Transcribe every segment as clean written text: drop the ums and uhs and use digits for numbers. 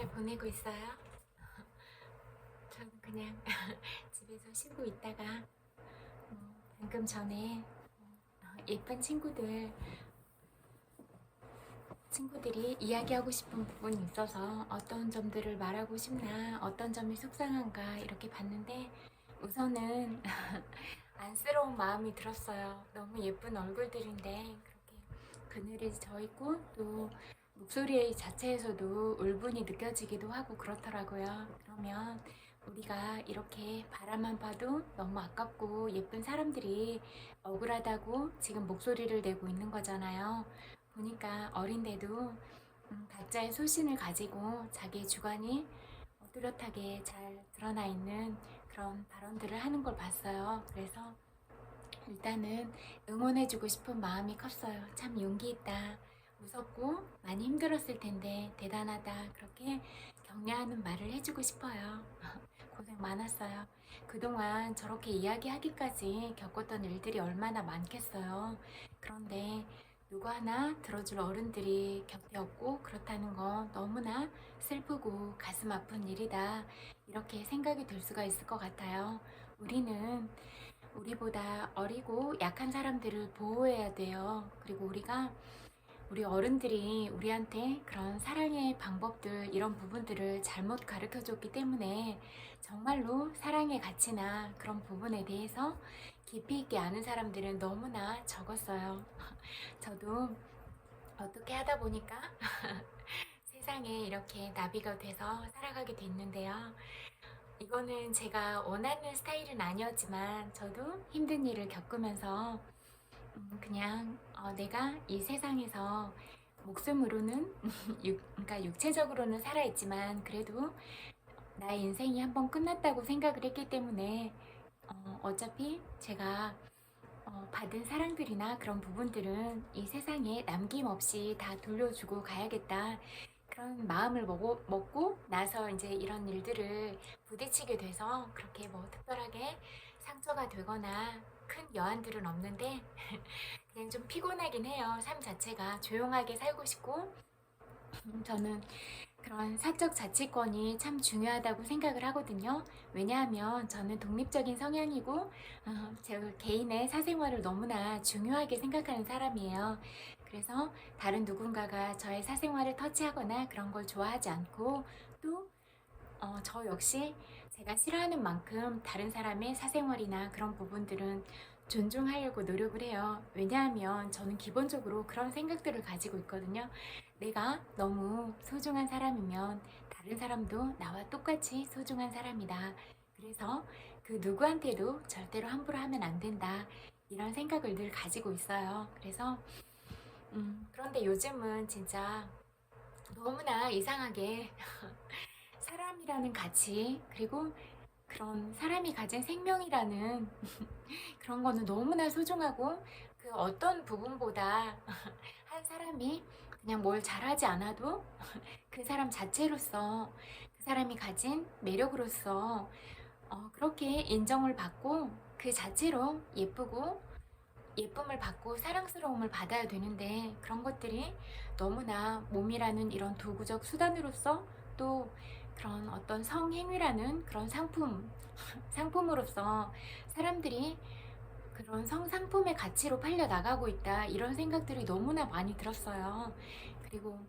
잘 보내고 있어요? 저는 그냥 집에서 쉬고 있다가 방금 전에 예쁜 친구들이 이야기하고 싶은 부분이 있어서 어떤 점들을 말하고 싶나, 어떤 점이 속상한가 이렇게 봤는데 우선은 안쓰러운 마음이 들었어요. 너무 예쁜 얼굴들인데 그렇게 그늘이 져 있고 또 목소리 자체에서도 울분이 느껴지기도 하고 그렇더라고요. 그러면 우리가 이렇게 바라만 봐도 너무 아깝고 예쁜 사람들이 억울하다고 지금 목소리를 내고 있는 거잖아요. 보니까 어린데도 각자의 소신을 가지고 자기 주관이 뚜렷하게 잘 드러나 있는 그런 발언들을 하는 걸 봤어요. 그래서 일단은 응원해주고 싶은 마음이 컸어요. 참 용기 있다. 무섭고 많이 힘들었을 텐데 대단하다. 그렇게 격려하는 말을 해주고 싶어요. 고생 많았어요. 그동안 저렇게 이야기하기까지 겪었던 일들이 얼마나 많겠어요. 그런데 누구 하나 들어줄 어른들이 곁에 없고 그렇다는 건 너무나 슬프고 가슴 아픈 일이다. 이렇게 생각이 들 수가 있을 것 같아요. 우리는 우리보다 어리고 약한 사람들을 보호해야 돼요. 그리고 우리 어른들이 우리한테 그런 사랑의 방법들, 이런 부분들을 잘못 가르쳐 줬기 때문에 정말로 사랑의 가치나 그런 부분에 대해서 깊이 있게 아는 사람들은 너무나 적었어요. 저도 어떻게 하다 보니까 세상에 이렇게 나비가 돼서 살아가게 됐는데요. 이거는 제가 원하는 스타일은 아니었지만 저도 힘든 일을 겪으면서 그냥 내가 이 세상에서 목숨으로는 그러니까 육체적으로는 살아있지만 그래도 나의 인생이 한번 끝났다고 생각을 했기 때문에 어차피 제가 받은 사랑들이나 그런 부분들은 이 세상에 남김없이 다 돌려주고 가야겠다. 그런 마음을 먹고 나서 이제 이런 일들을 부딪히게 돼서 그렇게 뭐 특별하게 상처가 되거나 큰 여한들은 없는데 그냥 좀 피곤하긴 해요. 삶 자체가 조용하게 살고 싶고 저는 그런 사적 자치권이 참 중요하다고 생각을 하거든요. 왜냐하면 저는 독립적인 성향이고 제 개인의 사생활을 너무나 중요하게 생각하는 사람이에요. 그래서 다른 누군가가 저의 사생활을 터치하거나 그런 걸 좋아하지 않고 또 저 역시 제가 싫어하는 만큼 다른 사람의 사생활이나 그런 부분들은 존중하려고 노력을 해요. 왜냐하면 저는 기본적으로 그런 생각들을 가지고 있거든요. 내가 너무 소중한 사람이면 다른 사람도 나와 똑같이 소중한 사람이다. 그래서 그 누구한테도 절대로 함부로 하면 안 된다. 이런 생각을 늘 가지고 있어요. 그래서 그런데 요즘은 진짜 너무나 이상하게 사람이라는 가치, 그리고 그런 사람이 가진 생명이라는 그런 거는 너무나 소중하고 그 어떤 부분보다 한 사람이 그냥 뭘 잘하지 않아도 그 사람 자체로서 그 사람이 가진 매력으로서 그렇게 인정을 받고 그 자체로 예쁘고 예쁨을 받고 사랑스러움을 받아야 되는데 그런 것들이 너무나 몸이라는 이런 도구적 수단으로서 또 그런 어떤 성행위라는 그런 상품으로서 사람들이 그런 성상품의 가치로 팔려 나가고 있다. 이런 생각들이 너무나 많이 들었어요. 그리고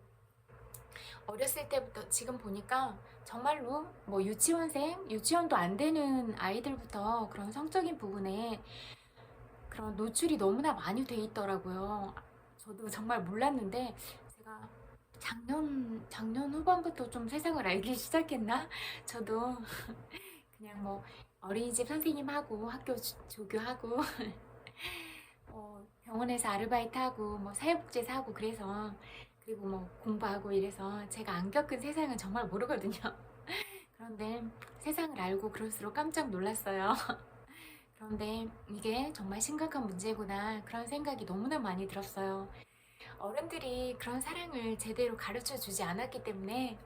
어렸을 때부터 지금 보니까 정말로 뭐 유치원도 안 되는 아이들부터 그런 성적인 부분에 그런 노출이 너무나 많이 돼 있더라고요. 저도 정말 몰랐는데 제가 작년 후반부터 좀 세상을 알기 시작했나? 저도 그냥 뭐 어린이집 선생님하고 학교 조교하고 병원에서 아르바이트하고 뭐 사회복지사 하고 그래서 그리고 뭐 공부하고 이래서 제가 안 겪은 세상은 정말 모르거든요. 그런데 세상을 알고 그럴수록 깜짝 놀랐어요. 그런데 이게 정말 심각한 문제구나 그런 생각이 너무나 많이 들었어요. 어른들이 그런 사랑을 제대로 가르쳐 주지 않았기 때문에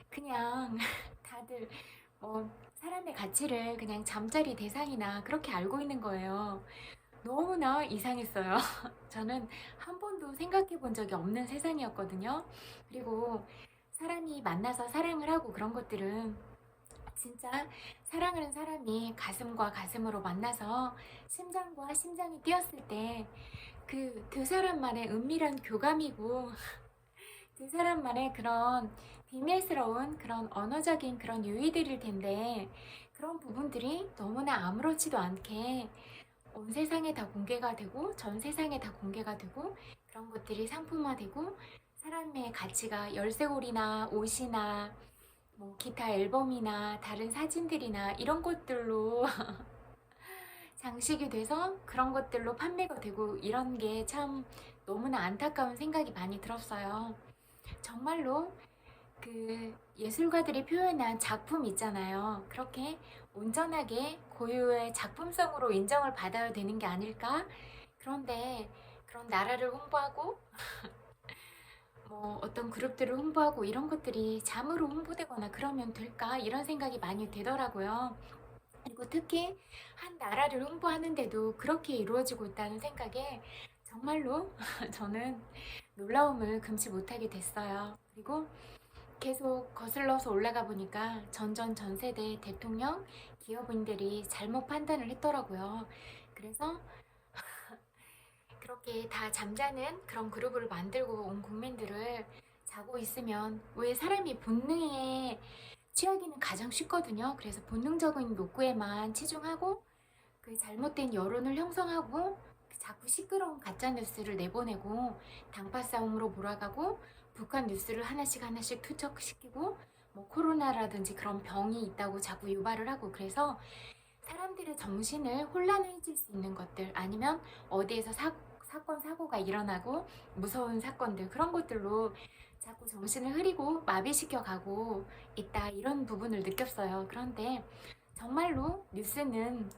그냥 다들 뭐 사람의 가치를 그냥 잠자리 대상이나 그렇게 알고 있는 거예요. 너무나 이상했어요. 저는 한 번도 생각해 본 적이 없는 세상이었거든요. 그리고 사람이 만나서 사랑을 하고 그런 것들은 진짜 사랑하는 사람이 가슴과 가슴으로 만나서 심장과 심장이 뛰었을 때 그 두 사람만의 은밀한 교감이고 두 사람만의 그런 비밀스러운 그런 언어적인 그런 유의들일 텐데 그런 부분들이 너무나 아무렇지도 않게 온 세상에 다 공개가 되고 전 세상에 다 공개가 되고 그런 것들이 상품화되고 사람의 가치가 열쇠고리나 옷이나 뭐 기타 앨범이나 다른 사진들이나 이런 것들로 장식이 돼서 그런 것들로 판매가 되고 이런 게 참 너무나 안타까운 생각이 많이 들었어요. 정말로 그 예술가들이 표현한 작품 있잖아요. 그렇게 온전하게 고유의 작품성으로 인정을 받아야 되는 게 아닐까? 그런데 그런 나라를 홍보하고 뭐 어떤 그룹들을 홍보하고 이런 것들이 잠으로 홍보되거나 그러면 될까? 이런 생각이 많이 되더라고요. 그리고 특히 한 나라를 홍보하는데도 그렇게 이루어지고 있다는 생각에 정말로 저는 놀라움을 금치 못하게 됐어요. 그리고 계속 거슬러서 올라가 보니까 전세대 대통령, 기업인들이 잘못 판단을 했더라고요. 그래서 그렇게 다 잠자는 그런 그룹을 만들고 온 국민들을 자고 있으면 왜 사람이 본능에 취하기는 가장 쉽거든요. 그래서 본능적인 욕구에만 치중하고 그 잘못된 여론을 형성하고 자꾸 시끄러운 가짜 뉴스를 내보내고 당파 싸움으로 몰아가고 북한 뉴스를 하나씩 하나씩 투척시키고 뭐 코로나라든지 그런 병이 있다고 자꾸 유발을 하고 그래서 사람들의 정신을 혼란해질 수 있는 것들 아니면 어디에서 사건 사고가 일어나고 무서운 사건들 그런 것들로 자꾸 정신을 흐리고 마비시켜 가고 있다 이런 부분을 느꼈어요. 그런데 정말로 뉴스는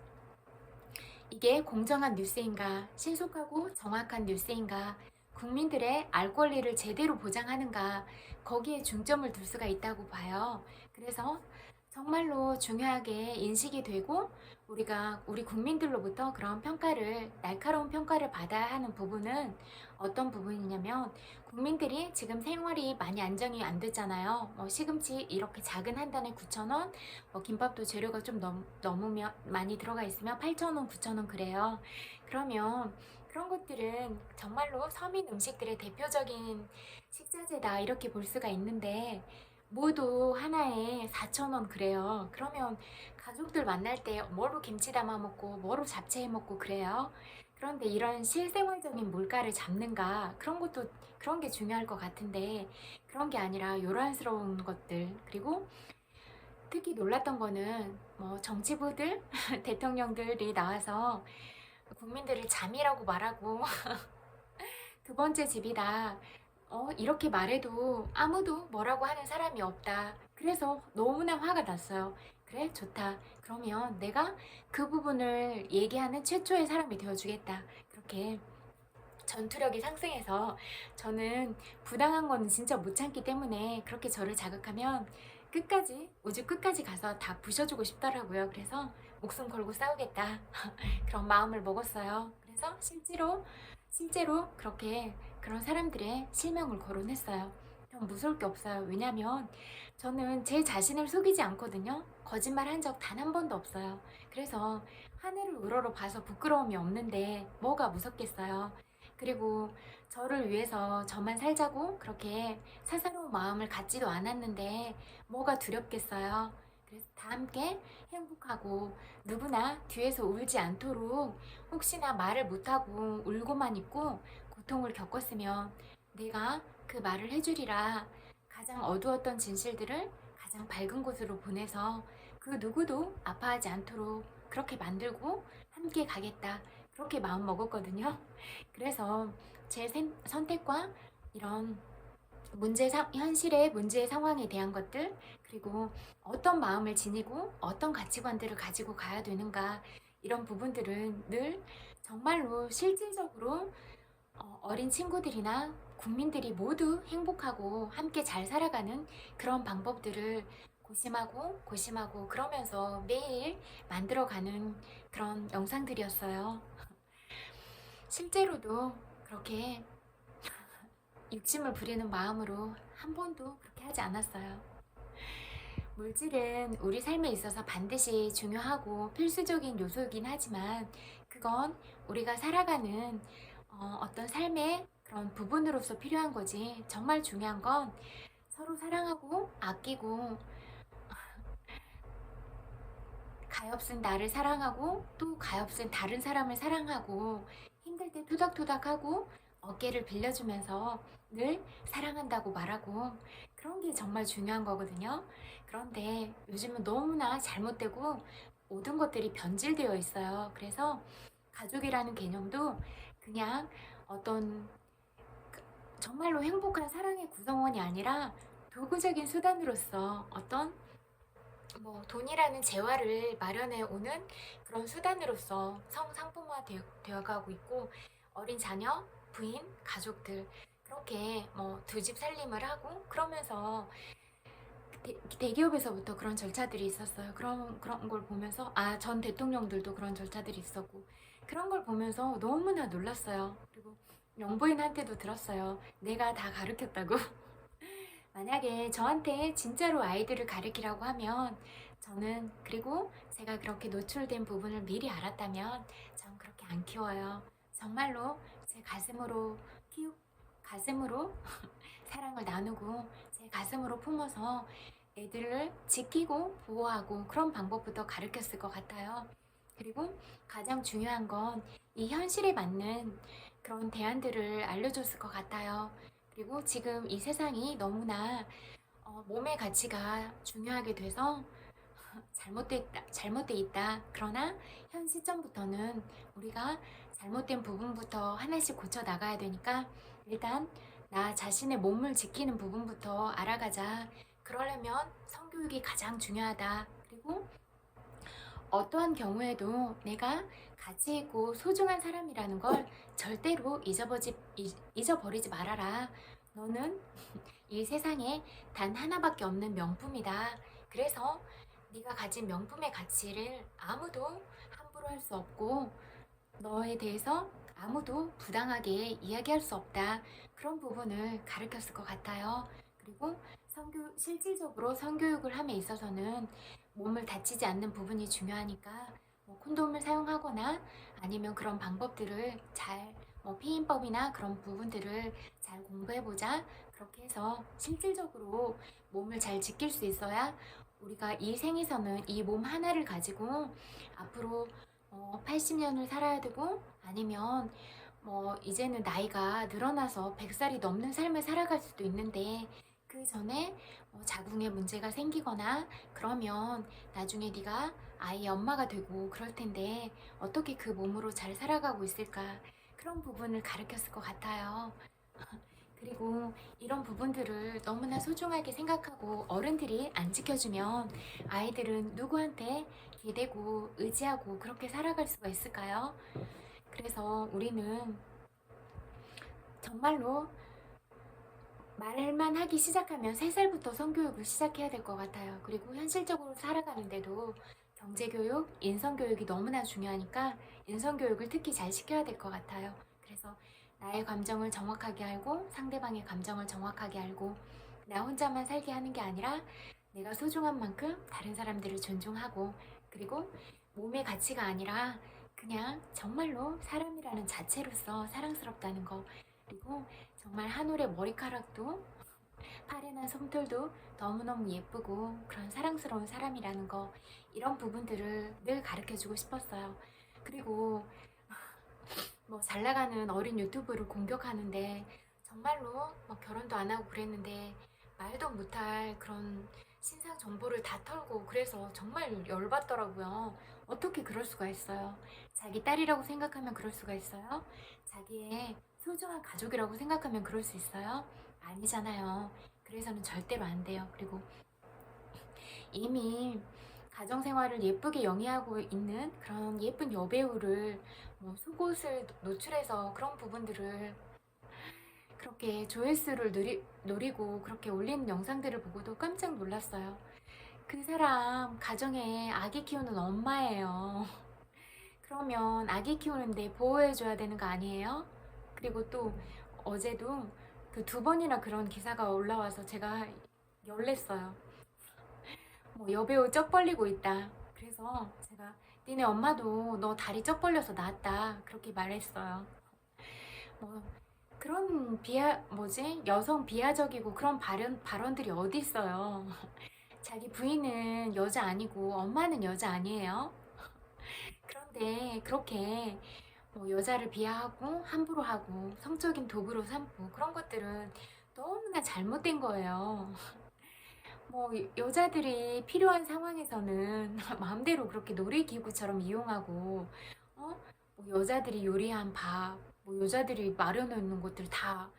이게 공정한 뉴스인가, 신속하고 정확한 뉴스인가, 국민들의 알 권리를 제대로 보장하는가, 거기에 중점을 둘 수가 있다고 봐요. 그래서 정말로 중요하게 인식이 되고, 우리가 우리 국민들로부터 그런 평가를, 날카로운 평가를 받아야 하는 부분은 어떤 부분이냐면, 국민들이 지금 생활이 많이 안정이 안 됐잖아요. 뭐 시금치 이렇게 작은 한 단에 9,000원, 뭐 김밥도 재료가 좀 넘으면 많이 들어가 있으면 8,000원, 9,000원 그래요. 그러면 그런 것들은 정말로 서민 음식들의 대표적인 식자재다 이렇게 볼 수가 있는데 모두 하나에 4,000원 그래요. 그러면 가족들 만날 때 뭐로 김치 담아 먹고 뭐로 잡채 해 먹고 그래요. 그런데 이런 실생활적인 물가를 잡는가 그런 것도 그런 게 중요할 것 같은데 그런 게 아니라 요란스러운 것들 그리고 특히 놀랐던 거는 뭐 정치부들, 대통령들이 나와서 국민들을 잠이라고 말하고 두 번째 집이다. 이렇게 말해도 아무도 뭐라고 하는 사람이 없다. 그래서 너무나 화가 났어요. 그래, 좋다. 그러면 내가 그 부분을 얘기하는 최초의 사람이 되어주겠다. 그렇게 전투력이 상승해서 저는 부당한 거는 진짜 못 참기 때문에 그렇게 저를 자극하면 끝까지 우주 끝까지 가서 다 부셔주고 싶더라고요. 그래서 목숨 걸고 싸우겠다 그런 마음을 먹었어요. 그래서 실제로 그렇게 그런 사람들의 실명을 거론했어요. 좀 무서울 게 없어요. 왜냐면 저는 제 자신을 속이지 않거든요. 거짓말 한 적 단 한 번도 없어요. 그래서 하늘을 우러러 봐서 부끄러움이 없는데 뭐가 무섭겠어요. 그리고 저를 위해서 저만 살자고 그렇게 사사로운 마음을 갖지도 않았는데 뭐가 두렵겠어요. 그래서 다 함께 행복하고 누구나 뒤에서 울지 않도록 혹시나 말을 못하고 울고만 있고 고통을 겪었으면 내가 그 말을 해주리라 가장 어두웠던 진실들을 가장 밝은 곳으로 보내서 그 누구도 아파하지 않도록 그렇게 만들고 함께 가겠다. 그렇게 마음 먹었거든요. 그래서 제 선택과 이런 현실의 문제 상황에 대한 것들, 그리고 어떤 마음을 지니고 어떤 가치관들을 가지고 가야 되는가, 이런 부분들은 늘 정말로 실질적으로 어린 친구들이나 국민들이 모두 행복하고 함께 잘 살아가는 그런 방법들을 고심하고 그러면서 매일 만들어가는 그런 영상들이었어요. 실제로도 그렇게 욕심을 부리는 마음으로 한 번도 그렇게 하지 않았어요. 물질은 우리 삶에 있어서 반드시 중요하고 필수적인 요소이긴 하지만 그건 우리가 살아가는 어떤 삶의 그런 부분으로서 필요한 거지. 정말 중요한 건 서로 사랑하고 아끼고 가엾은 나를 사랑하고 또 가엾은 다른 사람을 사랑하고 힘들 때 토닥토닥하고 어깨를 빌려주면서 늘 사랑한다고 말하고 그런 게 정말 중요한 거거든요. 그런데 요즘은 너무나 잘못되고 모든 것들이 변질되어 있어요. 그래서 가족이라는 개념도 그냥 어떤 정말로 행복한 사랑의 구성원이 아니라 도구적인 수단으로서 어떤 돈이라는 재화를 마련해 오는 그런 수단으로서 성상품화 되어가고 있고 어린 자녀, 부인, 가족들 그렇게 두 집 살림을 하고 그러면서 대기업에서부터 그런 절차들이 있었어요. 그런 걸 보면서 전 대통령들도 그런 절차들이 있었고 그런 걸 보면서 너무나 놀랐어요. 그리고 영부인한테도 들었어요. 내가 다 가르쳤다고. 만약에 저한테 진짜로 아이들을 가르치라고 하면 저는 그리고 제가 그렇게 노출된 부분을 미리 알았다면 전 그렇게 안 키워요. 정말로 제 가슴으로 사랑을 나누고 제 가슴으로 품어서 애들을 지키고 보호하고 그런 방법부터 가르쳤을 것 같아요. 그리고 가장 중요한 건 이 현실에 맞는 그런 대안들을 알려줬을 것 같아요. 그리고 지금 이 세상이 너무나 몸의 가치가 중요하게 돼서 잘못돼 있다. 그러나 현 시점부터는 우리가 잘못된 부분부터 하나씩 고쳐 나가야 되니까 일단 나 자신의 몸을 지키는 부분부터 알아가자. 그러려면 성교육이 가장 중요하다. 그리고 어떠한 경우에도 내가 가치 있고 소중한 사람이라는 걸 절대로 잊어버리지 말아라. 너는 이 세상에 단 하나밖에 없는 명품이다. 그래서 네가 가진 명품의 가치를 아무도 함부로 할 수 없고 너에 대해서 아무도 부당하게 이야기할 수 없다. 그런 부분을 가르쳤을 것 같아요. 그리고 실질적으로 성교육을 함에 있어서는 몸을 다치지 않는 부분이 중요하니까 콘돔을 사용하거나 아니면 그런 방법들을 잘 피임법이나 그런 부분들을 잘 공부해보자. 그렇게 해서 실질적으로 몸을 잘 지킬 수 있어야 우리가 이 생에서는 이 몸 하나를 가지고 앞으로 80년을 살아야 되고 아니면 이제는 나이가 늘어나서 100살이 넘는 삶을 살아갈 수도 있는데 그 전에 자궁에 문제가 생기거나 그러면 나중에 네가 아이의 엄마가 되고 그럴 텐데 어떻게 그 몸으로 잘 살아가고 있을까 그런 부분을 가르쳤을 것 같아요. 그리고 이런 부분들을 너무나 소중하게 생각하고 어른들이 안 지켜주면 아이들은 누구한테 기대고 의지하고 그렇게 살아갈 수가 있을까요? 그래서 우리는 정말로 말만 하기 시작하면 3살부터 성교육을 시작해야 될 것 같아요. 그리고 현실적으로 살아가는데도 경제교육, 인성교육이 너무나 중요하니까 인성교육을 특히 잘 시켜야 될 것 같아요. 그래서 나의 감정을 정확하게 알고 상대방의 감정을 정확하게 알고 나 혼자만 살게 하는 게 아니라 내가 소중한 만큼 다른 사람들을 존중하고 그리고 몸의 가치가 아니라 그냥 정말로 사람이라는 자체로서 사랑스럽다는 거 그리고 정말 한 올의 머리카락도 파래난 솜털도 너무너무 예쁘고 그런 사랑스러운 사람이라는 거 이런 부분들을 늘 가르쳐주고 싶었어요. 그리고 잘 나가는 어린 유튜브를 공격하는데 정말로 결혼도 안 하고 그랬는데 말도 못할 그런 신상 정보를 다 털고 그래서 정말 열받더라고요. 어떻게 그럴 수가 있어요? 자기 딸이라고 생각하면 그럴 수가 있어요? 자기의 소중한 가족이라고 생각하면 그럴 수 있어요? 아니잖아요. 그래서는 절대로 안 돼요. 그리고 이미 가정생활을 예쁘게 영위하고 있는 그런 예쁜 여배우를 속옷을 노출해서 그런 부분들을 그렇게 조회수를 노리고 그렇게 올리는 영상들을 보고도 깜짝 놀랐어요. 그 사람 가정에 아기 키우는 엄마예요. 그러면 아기 키우는데 보호해줘야 되는 거 아니에요? 그리고 또 어제도 그 두 번이나 그런 기사가 올라와서 제가 열냈어요. 뭐 여배우 쩍 벌리고 있다. 그래서 제가 니네 엄마도 너 다리 쩍 벌려서 낳았다. 그렇게 말했어요. 뭐 그런 여성 비하적이고 그런 발언들이 어디 있어요. 자기 부인은 여자 아니고 엄마는 여자 아니에요. 그런데 그렇게 뭐 여자를 비하하고 함부로 하고 성적인 도구로 삼고 그런 것들은 너무나 잘못된 거예요. 뭐 여자들이 필요한 상황에서는 마음대로 그렇게 놀이기구처럼 이용하고 뭐 여자들이 요리한 밥, 뭐 여자들이 마련해 놓은 것들 다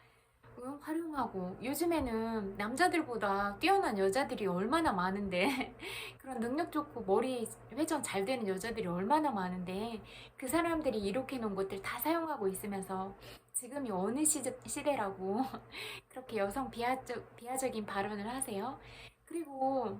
활용하고 요즘에는 남자들보다 뛰어난 여자들이 얼마나 많은데 그런 능력 좋고 머리 회전 잘 되는 여자들이 얼마나 많은데 그 사람들이 이렇게 놓은 것들 다 사용하고 있으면서 지금이 어느 시대라고 그렇게 여성 비하적인 발언을 하세요. 그리고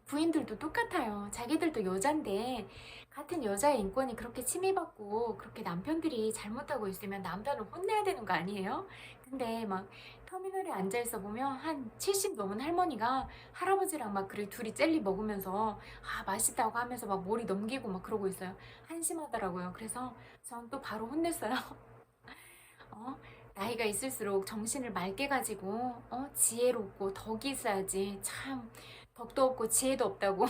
부인들도 똑같아요. 자기들도 여잔데 같은 여자의 인권이 그렇게 침해받고 그렇게 남편들이 잘못하고 있으면 남편을 혼내야 되는 거 아니에요? 근데 막 터미널에 앉아있어 보면 한 70 넘은 할머니가 할아버지랑 막 그래 둘이 젤리 먹으면서 아 맛있다고 하면서 막 머리 넘기고 막 그러고 있어요. 한심하더라고요. 그래서 전 또 바로 혼냈어요. 어? 나이가 있을수록 정신을 맑게 가지고 지혜롭고 덕이 있어야지. 참 덕도 없고 지혜도 없다고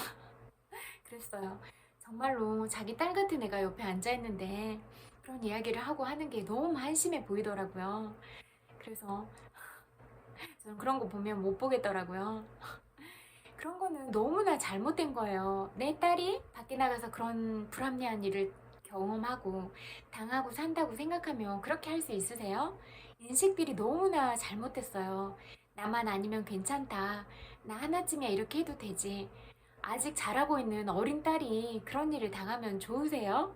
그랬어요. 정말로 자기 딸 같은 애가 옆에 앉아있는데 그런 이야기를 하고 하는 게 너무 한심해 보이더라고요. 그래서 저는 그런 거 보면 못 보겠더라고요. 그런 거는 너무나 잘못된 거예요. 내 딸이 밖에 나가서 그런 불합리한 일을 경험하고 당하고 산다고 생각하면 그렇게 할 수 있으세요? 인식들이 너무나 잘못됐어요. 나만 아니면 괜찮다. 나 하나쯤이야 이렇게 해도 되지. 아직 자라고 있는 어린 딸이 그런 일을 당하면 좋으세요?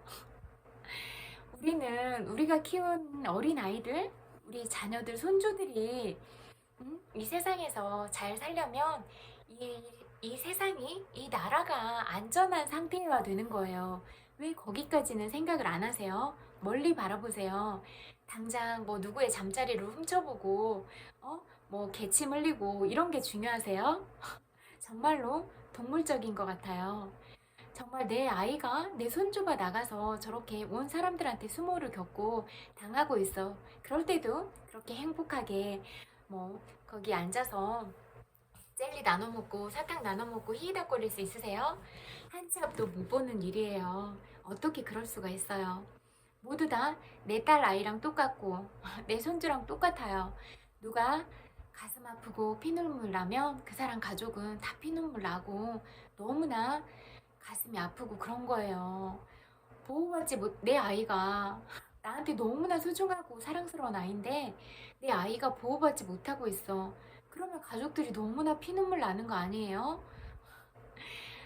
우리가 키운 어린 아이들, 우리 자녀들, 손주들이 이 세상에서 잘 살려면 이, 이 세상이, 이 나라가 안전한 상태여야 되는 거예요. 왜 거기까지는 생각을 안 하세요? 멀리 바라보세요. 당장 뭐 누구의 잠자리를 훔쳐보고, 뭐 개침 흘리고 이런 게 중요하세요? 정말로 동물적인 것 같아요. 정말 내 아이가, 내 손주가 나가서 저렇게 온 사람들한테 수모를 겪고 당하고 있어. 그럴 때도 그렇게 행복하게 뭐 거기 앉아서 젤리 나눠 먹고 사탕 나눠 먹고 히히닥거릴 수 있으세요? 한 치 앞도 못 보는 일이에요. 어떻게 그럴 수가 있어요? 모두 다 내 딸 아이랑 똑같고 내 손주랑 똑같아요. 누가 가슴 아프고 피눈물 나면 그 사람 가족은 다 피눈물 나고 너무나 가슴이 아프고 그런 거예요. 보호받지 못, 내 아이가 나한테 너무나 소중하고 사랑스러운 아이인데 내 아이가 보호받지 못하고 있어. 그러면 가족들이 너무나 피눈물 나는 거 아니에요?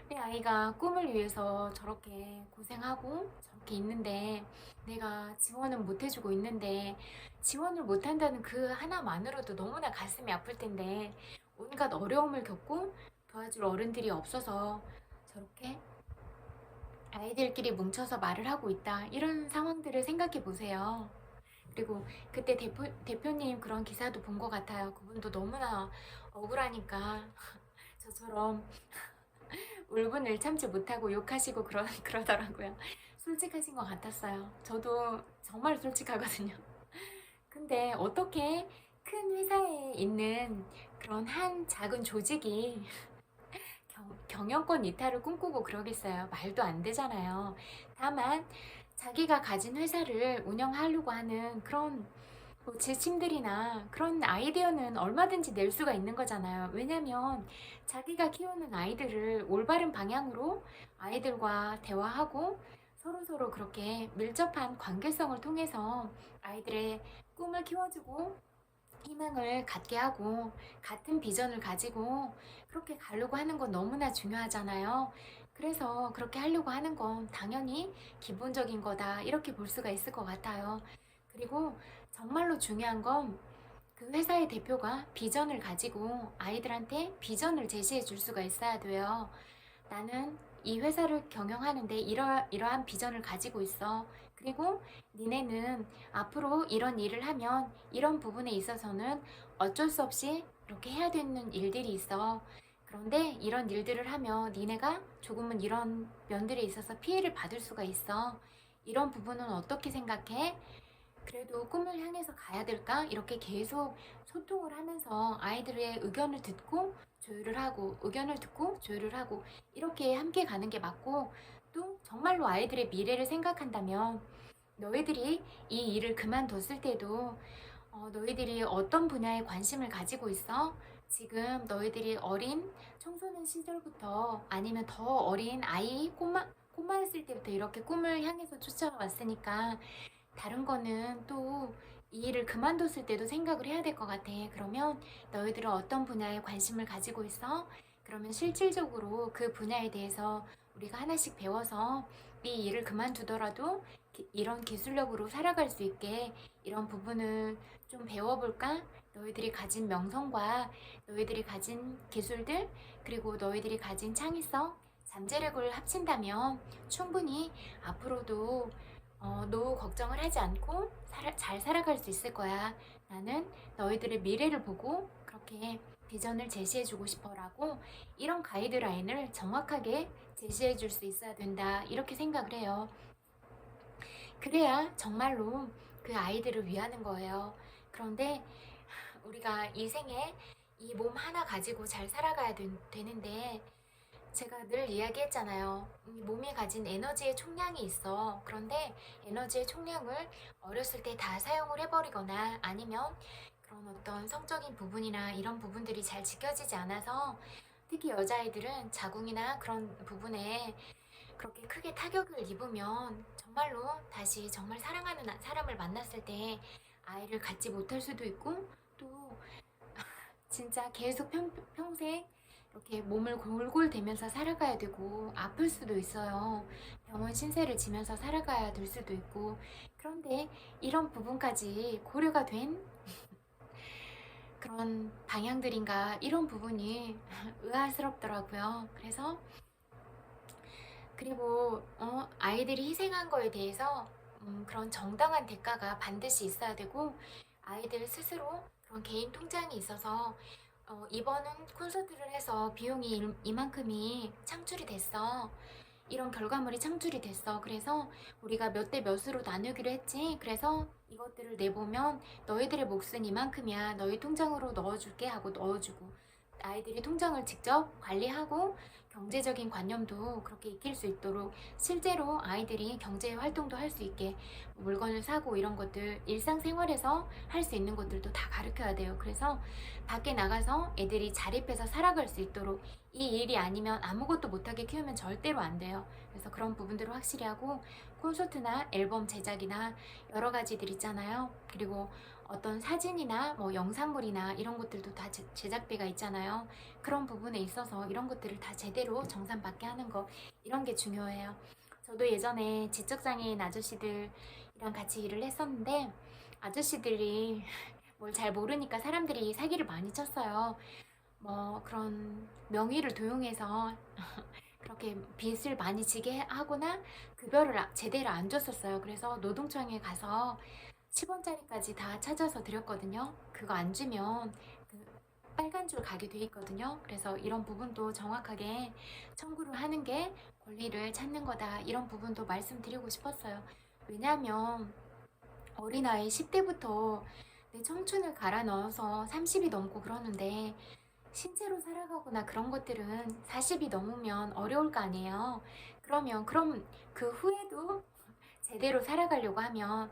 내 아이가 꿈을 위해서 저렇게 고생하고 저렇게 있는데 내가 지원은 못 해주고 있는데 지원을 못 한다는 그 하나만으로도 너무나 가슴이 아플 텐데 온갖 어려움을 겪고 도와줄 어른들이 없어서 저렇게 아이들끼리 뭉쳐서 말을 하고 있다. 이런 상황들을 생각해 보세요. 그리고 그때 대표님 그런 기사도 본 것 같아요. 그분도 너무나 억울하니까 저처럼 울분을 참지 못하고 욕하시고 그러더라고요. 솔직하신 것 같았어요. 저도 정말 솔직하거든요. 근데 어떻게 큰 회사에 있는 그런 한 작은 조직이 경영권 이탈을 꿈꾸고 그러겠어요. 말도 안 되잖아요. 다만 자기가 가진 회사를 운영하려고 하는 그런 뭐 지침들이나 그런 아이디어는 얼마든지 낼 수가 있는 거잖아요. 왜냐면 자기가 키우는 아이들을 올바른 방향으로 아이들과 대화하고 서로서로 그렇게 밀접한 관계성을 통해서 아이들의 꿈을 키워주고 희망을 갖게 하고 같은 비전을 가지고 그렇게 가려고 하는 건 너무나 중요하잖아요. 그래서 그렇게 하려고 하는 건 당연히 기본적인 거다. 이렇게 볼 수가 있을 것 같아요. 그리고 정말로 중요한 건 그 회사의 대표가 비전을 가지고 아이들한테 비전을 제시해 줄 수가 있어야 돼요. 나는 이 회사를 경영하는데 이러한 비전을 가지고 있어. 그리고 그리고 니네는 앞으로 이런 일을 하면 이런 부분에 있어서는 어쩔 수 없이 이렇게 해야 되는 일들이 있어. 그런데 이런 일들을 하면 니네가 조금은 이런 면들에 있어서 피해를 받을 수가 있어. 이런 부분은 어떻게 생각해? 그래도 꿈을 향해서 가야 될까? 이렇게 계속 소통을 하면서 아이들의 의견을 듣고 조율을 하고, 의견을 듣고 조율을 하고, 이렇게 함께 가는 게 맞고, 또 정말로 아이들의 미래를 생각한다면 너희들이 이 일을 그만뒀을 때도 너희들이 어떤 분야에 관심을 가지고 있어? 지금 너희들이 어린 청소년 시절부터 아니면 더 어린 아이, 꼬마였을 때부터 이렇게 꿈을 향해서 쫓아왔으니까 다른 거는 또 이 일을 그만뒀을 때도 생각을 해야 될 것 같아. 그러면 너희들은 어떤 분야에 관심을 가지고 있어? 그러면 실질적으로 그 분야에 대해서 우리가 하나씩 배워서 이 일을 그만두더라도 이런 기술력으로 살아갈 수 있게 이런 부분을 좀 배워볼까? 너희들이 가진 명성과 너희들이 가진 기술들, 그리고 너희들이 가진 창의성, 잠재력을 합친다면 충분히 앞으로도 노후 걱정을 하지 않고 잘 살아갈 수 있을 거야. 나는 너희들의 미래를 보고 그렇게 비전을 제시해주고 싶어라고 이런 가이드라인을 정확하게 제시해줄 수 있어야 된다. 이렇게 생각을 해요. 그래야 정말로 그 아이들을 위하는 거예요. 그런데 우리가 이 생에 이 몸 하나 가지고 잘 살아가야 되는데 제가 늘 이야기했잖아요. 몸이 가진 에너지의 총량이 있어. 그런데 에너지의 총량을 어렸을 때 다 사용을 해버리거나 아니면 그런 어떤 성적인 부분이나 이런 부분들이 잘 지켜지지 않아서 특히 여자아이들은 자궁이나 그런 부분에 그렇게 크게 타격을 입으면 정말로 다시 정말 사랑하는 사람을 만났을 때 아이를 갖지 못할 수도 있고 또 진짜 계속 평생 이렇게 몸을 골골대면서 살아가야 되고 아플 수도 있어요. 병원 신세를 지면서 살아가야 될 수도 있고 그런데 이런 부분까지 고려가 된 그런 방향들인가 이런 부분이 의아스럽더라고요. 그래서 그리고 아이들이 희생한 거에 대해서 그런 정당한 대가가 반드시 있어야 되고 아이들 스스로 그런 개인 통장이 있어서 이번은 콘서트를 해서 비용이 이만큼이 창출이 됐어. 이런 결과물이 창출이 됐어. 그래서 우리가 몇 대 몇으로 나누기로 했지. 그래서 이것들을 내보면 너희들의 몫은 이만큼이야. 너희 통장으로 넣어줄게 하고 넣어주고 아이들이 통장을 직접 관리하고 경제적인 관념도 그렇게 익힐 수 있도록 실제로 아이들이 경제 활동도 할 수 있게 물건을 사고 이런 것들 일상생활에서 할 수 있는 것들도 다 가르쳐야 돼요. 그래서 밖에 나가서 애들이 자립해서 살아갈 수 있도록 이 일이 아니면 아무것도 못하게 키우면 절대로 안 돼요. 그래서 그런 부분들을 확실히 하고 콘서트나 앨범 제작이나 여러 가지들 있잖아요. 그리고 어떤 사진이나 뭐 영상물이나 이런 것들도 다 제작비가 있잖아요. 그런 부분에 있어서 이런 것들을 다 제대로 정산받게 하는 거 이런 게 중요해요. 저도 예전에 지적장애인 아저씨들이랑 같이 일을 했었는데 아저씨들이 뭘 잘 모르니까 사람들이 사기를 많이 쳤어요. 뭐 그런 명의를 도용해서 그렇게 빚을 많이 지게 하거나 급여를 제대로 안 줬었어요. 그래서 노동청에 가서 10원짜리까지 다 찾아서 드렸거든요. 그거 안 주면 그 빨간 줄 가게 돼 있거든요. 그래서 이런 부분도 정확하게 청구를 하는 게 권리를 찾는 거다. 이런 부분도 말씀드리고 싶었어요. 왜냐하면 어린아이 10대부터 내 청춘을 갈아 넣어서 30이 넘고 그러는데 신체로 살아가거나 그런 것들은 40이 넘으면 어려울 거 아니에요. 그럼 그 후에도 제대로 살아가려고 하면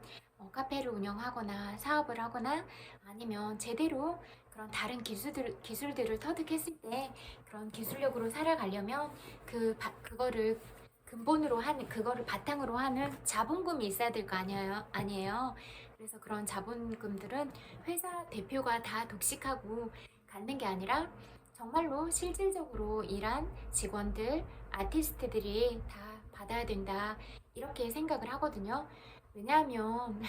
카페를 운영하거나 사업을 하거나 아니면 제대로 그런 다른 기술들을 터득했을 때 그런 기술력으로 살아가려면 그거를 근본으로 하는 그거를 바탕으로 하는 자본금이 있어야 될 거 아니에요. 그래서 그런 자본금들은 회사 대표가 다 독식하고 갖는 게 아니라 정말로 실질적으로 일한 직원들, 아티스트들이 다 받아야 된다. 이렇게 생각을 하거든요. 왜냐하면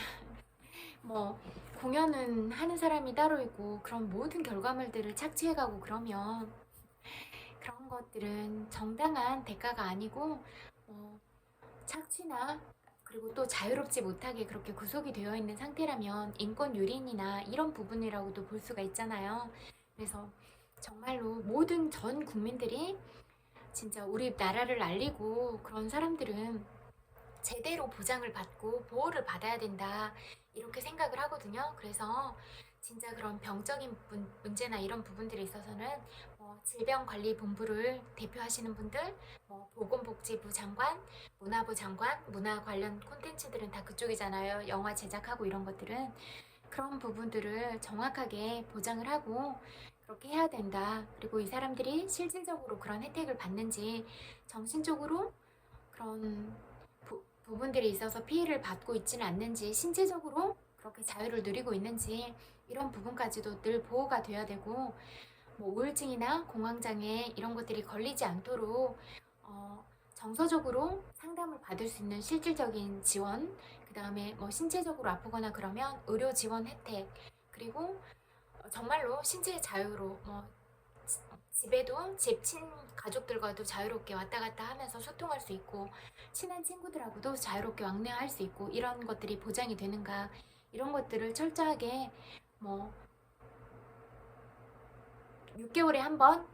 뭐 공연은 하는 사람이 따로 있고 그런 모든 결과물들을 착취해가고 그러면 그런 것들은 정당한 대가가 아니고 착취나 그리고 또 자유롭지 못하게 그렇게 구속이 되어 있는 상태라면 인권 유린이나 이런 부분이라고도 볼 수가 있잖아요. 그래서 정말로 모든 전 국민들이 진짜 우리 나라를 알리고 그런 사람들은 제대로 보장을 받고 보호를 받아야 된다 이렇게 생각을 하거든요. 그래서 진짜 그런 병적인 문제나 이런 부분들에 있어서는 질병관리본부를 대표하시는 분들, 보건복지부 장관, 문화부 장관, 문화 관련 콘텐츠들은 다 그쪽이잖아요. 영화 제작하고 이런 것들은 그런 부분들을 정확하게 보장을 하고 그렇게 해야 된다. 그리고 이 사람들이 실질적으로 그런 혜택을 받는지 정신적으로 그런 부분들이 있어서 피해를 받고 있지는 않는지 신체적으로 그렇게 자유를 누리고 있는지 이런 부분까지도 늘 보호가 돼야 되고 우울증이나 공황장애 이런 것들이 걸리지 않도록 정서적으로 상담을 받을 수 있는 실질적인 지원, 그 다음에 신체적으로 아프거나 그러면 의료 지원 혜택, 그리고 정말로 신체의 자유로 집에도 집 친 가족들과도 자유롭게 왔다 갔다 하면서 소통할 수 있고 친한 친구들하고도 자유롭게 왕래할 수 있고 이런 것들이 보장이 되는가 이런 것들을 철저하게 뭐 6개월에 한 번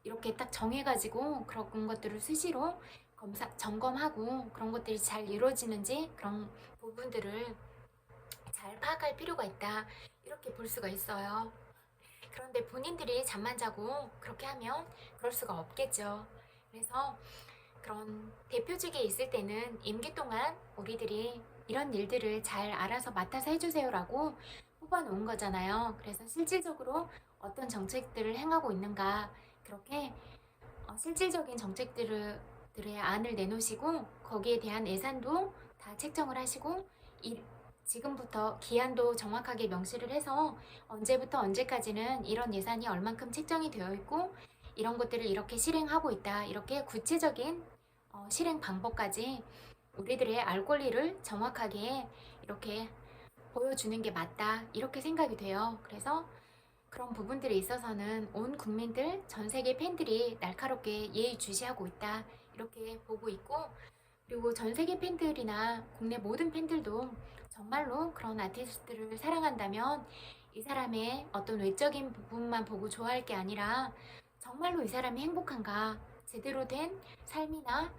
이렇게 딱 정해가지고 그런 것들을 수시로 점검하고 그런 것들이 잘 이루어지는지 그런 부분들을 잘 파악할 필요가 있다 이렇게 볼 수가 있어요. 그런데 본인들이 잠만 자고 그렇게 하면 그럴 수가 없겠죠. 그래서 그런 대표직에 있을 때는 임기 동안 우리들이 이런 일들을 잘 알아서 맡아서 해주세요라고 뽑아놓은 거잖아요. 그래서 실질적으로 어떤 정책들을 행하고 있는가 그렇게 실질적인 정책들의 안을 내놓으시고 거기에 대한 예산도 다 책정을 하시고 지금부터 기한도 정확하게 명시를 해서 언제부터 언제까지는 이런 예산이 얼만큼 책정이 되어 있고 이런 것들을 이렇게 실행하고 있다. 이렇게 구체적인 실행 방법까지 우리들의 알 권리를 정확하게 이렇게 보여주는 게 맞다. 이렇게 생각이 돼요. 그래서 그런 부분들에 있어서는 온 국민들, 전 세계 팬들이 날카롭게 예의주시하고 있다. 이렇게 보고 있고 그리고 전 세계 팬들이나 국내 모든 팬들도 정말로 그런 아티스트를 사랑한다면 이 사람의 어떤 외적인 부분만 보고 좋아할 게 아니라 정말로 이 사람이 행복한가, 제대로 된 삶이나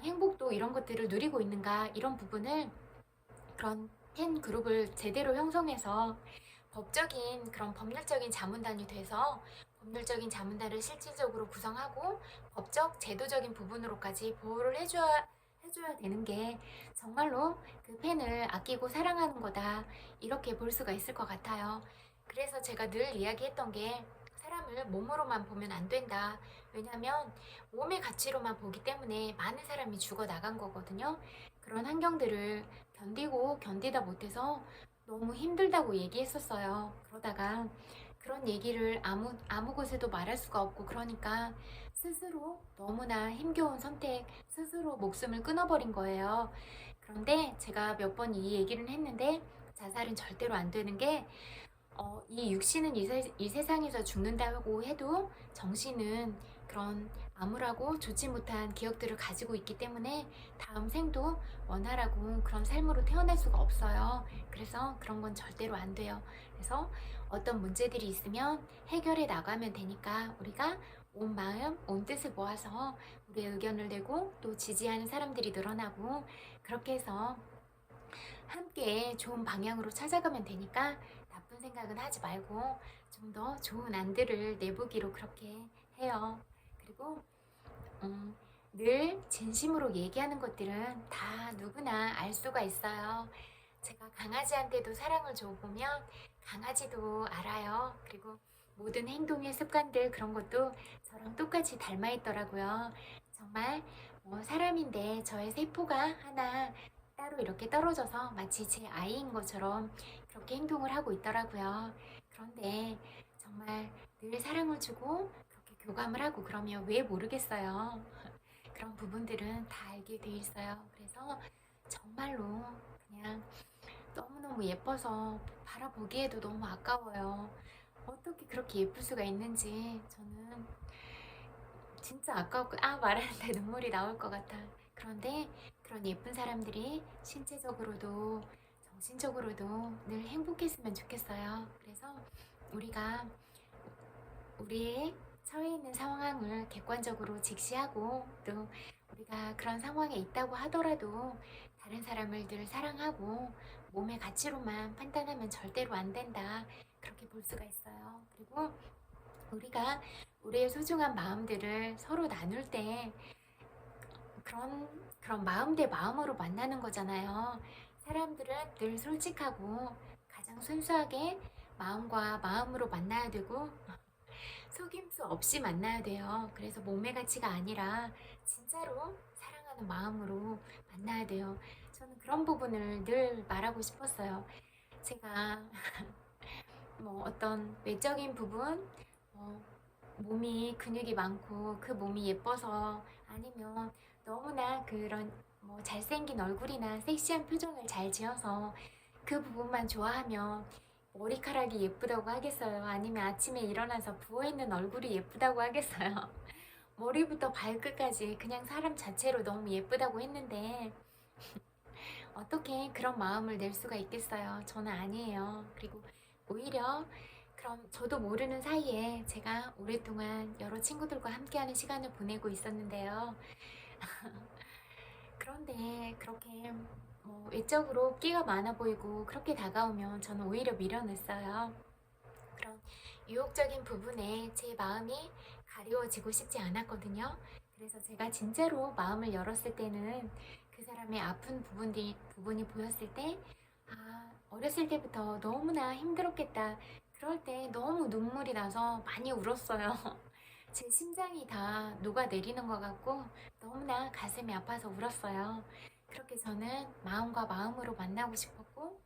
행복도 이런 것들을 누리고 있는가 이런 부분을 그런 팬 그룹을 제대로 형성해서 법적인 그런 법률적인 자문단이 돼서 법률적인 자문단을 실질적으로 구성하고 법적 제도적인 부분으로까지 보호를 해줘야 되는 게 정말로 그 팬을 아끼고 사랑하는 거다 이렇게 볼 수가 있을 것 같아요. 그래서 제가 늘 이야기했던 게 사람을 몸으로만 보면 안 된다. 왜냐면 몸의 가치로만 보기 때문에 많은 사람이 죽어 나간 거거든요. 그런 환경들을 견디다 못해서 너무 힘들다고 얘기했었어요. 그러다가 그런 얘기를 아무 곳에도 말할 수가 없고 그러니까 스스로 너무나 힘겨운 선택, 스스로 목숨을 끊어버린 거예요. 그런데 제가 몇 번 이 얘기를 했는데 자살은 절대로 안 되는 게 이 육신은 이 세상에서 죽는다고 해도 정신은 그런 암울하고 좋지 못한 기억들을 가지고 있기 때문에 다음 생도 원활하고 그런 삶으로 태어날 수가 없어요. 그래서 그런 건 절대로 안 돼요. 그래서 어떤 문제들이 있으면 해결해 나가면 되니까 우리가 온 마음, 온 뜻을 모아서 우리의 의견을 내고 또 지지하는 사람들이 늘어나고 그렇게 해서 함께 좋은 방향으로 찾아가면 되니까 나쁜 생각은 하지 말고 좀 더 좋은 안들을 내보기로 그렇게 해요. 그리고 늘 진심으로 얘기하는 것들은 다 누구나 알 수가 있어요. 제가 강아지한테도 사랑을 줘보면 강아지도 알아요. 그리고 모든 행동의 습관들 그런 것도 저랑 똑같이 닮아 있더라고요. 정말 사람인데 저의 세포가 하나 따로 이렇게 떨어져서 마치 제 아이인 것처럼 그렇게 행동을 하고 있더라고요. 그런데 정말 늘 사랑을 주고 그렇게 교감을 하고 그러면 왜 모르겠어요. 그런 부분들은 다 알게 돼 있어요. 그래서 정말로 그냥 너무너무 예뻐서 바라보기에도 너무 아까워요. 어떻게 그렇게 예쁠 수가 있는지 저는 진짜 아까웠고 말하는데 눈물이 나올 것 같아. 그런데 그런 예쁜 사람들이 신체적으로도 정신적으로도 늘 행복했으면 좋겠어요. 그래서 우리가 우리의 처해 있는 상황을 객관적으로 직시하고, 또 우리가 그런 상황에 있다고 하더라도 다른 사람을 늘 사랑하고 몸의 가치로만 판단하면 절대로 안 된다, 그렇게 볼 수가 있어요. 그리고 우리가 우리의 소중한 마음들을 서로 나눌 때 그런 마음 대 마음으로 만나는 거잖아요. 사람들은 늘 솔직하고 가장 순수하게 마음과 마음으로 만나야 되고 속임수 없이 만나야 돼요. 그래서 몸의 가치가 아니라 진짜로 사랑하는 마음으로 만나야 돼요. 저는 그런 부분을 늘 말하고 싶었어요. 제가 뭐 어떤 외적인 부분, 어, 몸이 근육이 많고 그 몸이 예뻐서, 아니면 너무나 그런 뭐 잘생긴 얼굴이나 섹시한 표정을 잘 지어서 그 부분만 좋아하면 머리카락이 예쁘다고 하겠어요? 아니면 아침에 일어나서 부어있는 얼굴이 예쁘다고 하겠어요? 머리부터 발끝까지 그냥 사람 자체로 너무 예쁘다고 했는데 어떻게 그런 마음을 낼 수가 있겠어요? 저는 아니에요. 그리고 오히려 그럼 저도 모르는 사이에 제가 오랫동안 여러 친구들과 함께하는 시간을 보내고 있었는데요. 그런데 그렇게 뭐 외적으로 끼가 많아 보이고 그렇게 다가오면 저는 오히려 밀어냈어요. 그런 유혹적인 부분에 제 마음이 가리워지고 싶지 않았거든요. 그래서 제가 진짜로 마음을 열었을 때는 그 사람의 아픈 부분이 보였을 때, 아, 어렸을 때부터 너무나 힘들었겠다. 그럴 때 너무 눈물이 나서 많이 울었어요. 제 심장이 다 녹아내리는 것 같고 너무나 가슴이 아파서 울었어요. 그렇게 저는 마음과 마음으로 만나고 싶었고,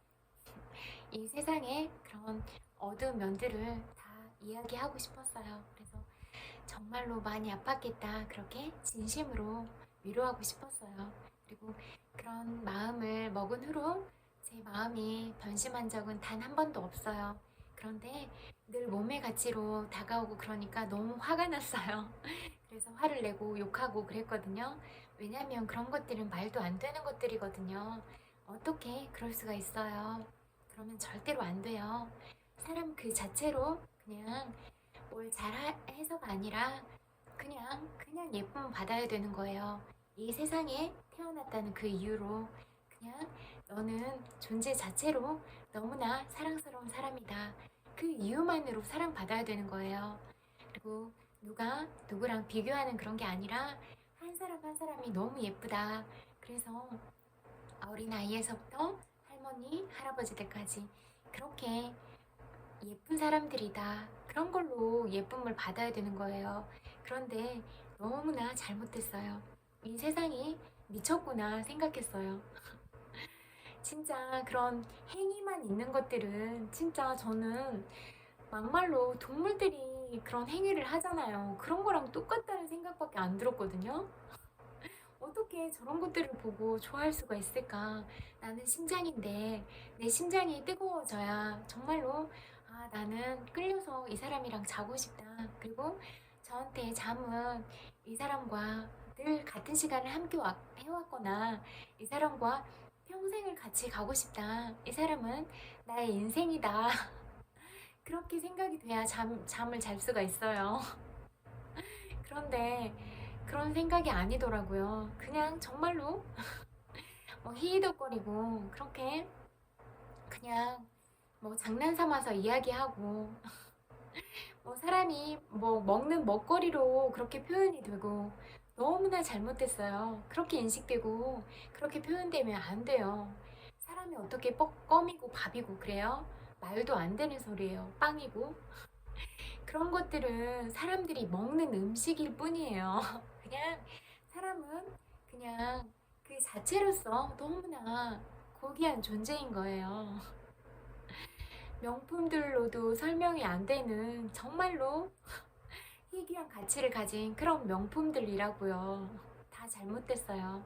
이 세상에 그런 어두운 면들을 다 이야기하고 싶었어요. 그래서 정말로 많이 아팠겠다, 그렇게 진심으로 위로하고 싶었어요. 그리고 그런 마음을 먹은 후로 제 마음이 변심한 적은 단 한 번도 없어요. 그런데 늘 몸의 가치로 다가오고 그러니까 너무 화가 났어요. 그래서 화를 내고 욕하고 그랬거든요. 왜냐면 그런 것들은 말도 안 되는 것들이거든요. 어떻게 그럴 수가 있어요? 그러면 절대로 안 돼요. 사람 그 자체로 그냥 뭘 잘해서가 아니라 그냥 예쁨 받아야 되는 거예요. 이 세상에 태어났다는 그 이유로 그냥 너는 존재 자체로 너무나 사랑스러운 사람이다, 그 이유만으로 사랑받아야 되는 거예요. 그리고 누가 누구랑 비교하는 그런 게 아니라 한 사람 한 사람이 너무 예쁘다. 그래서 어린아이에서부터 할머니, 할아버지들까지 그렇게 예쁜 사람들이다, 그런 걸로 예쁨을 받아야 되는 거예요. 그런데 너무나 잘못됐어요. 이 세상이 미쳤구나 생각했어요. 진짜 그런 행위만 있는 것들은 진짜 저는 막말로 동물들이 그런 행위를 하잖아요. 그런 거랑 똑같다는 생각밖에 안 들었거든요. 어떻게 저런 것들을 보고 좋아할 수가 있을까? 나는 심장인데 내 심장이 뜨거워져야 정말로, 아, 나는 끌려서 이 사람이랑 자고 싶다. 그리고 저한테 잠은 이 사람과 늘 같은 시간을 함께 해왔거나 이 사람과 평생을 같이 가고 싶다. 이 사람은 나의 인생이다. 그렇게 생각이 돼야 잠을 잘 수가 있어요. 그런데 그런 생각이 아니더라고요. 그냥 정말로 히히덕거리고 그렇게 그냥 뭐 장난 삼아서 이야기하고 뭐 사람이 뭐 먹는 먹거리로 그렇게 표현이 되고 너무나 잘못됐어요. 그렇게 인식되고 그렇게 표현되면 안 돼요. 사람이 어떻게 껌이고 밥이고 그래요? 말도 안 되는 소리예요. 빵이고. 그런 것들은 사람들이 먹는 음식일 뿐이에요. 그냥 사람은 그냥 그 자체로서 너무나 고귀한 존재인 거예요. 명품들로도 설명이 안 되는 정말로 희귀한 가치를 가진 그런 명품들이라고요. 다 잘못됐어요.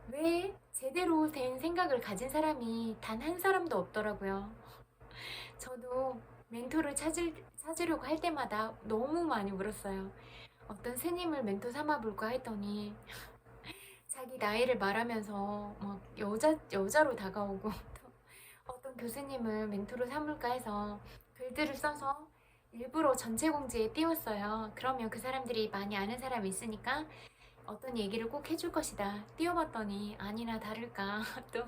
왜 제대로 된 생각을 가진 사람이 단 한 사람도 없더라고요. 저도 멘토를 찾으려고 할 때마다 너무 많이 울었어요. 어떤 스님을 멘토 삼아 볼까 했더니 자기 나이를 말하면서 막 여자로 다가오고 또 어떤 교수님을 멘토로 삼을까 해서 글들을 써서 일부러 전체 공지에 띄웠어요. 그러면 그 사람들이 많이 아는 사람이 있으니까 어떤 얘기를 꼭 해줄 것이다. 띄워봤더니 아니나 다를까 또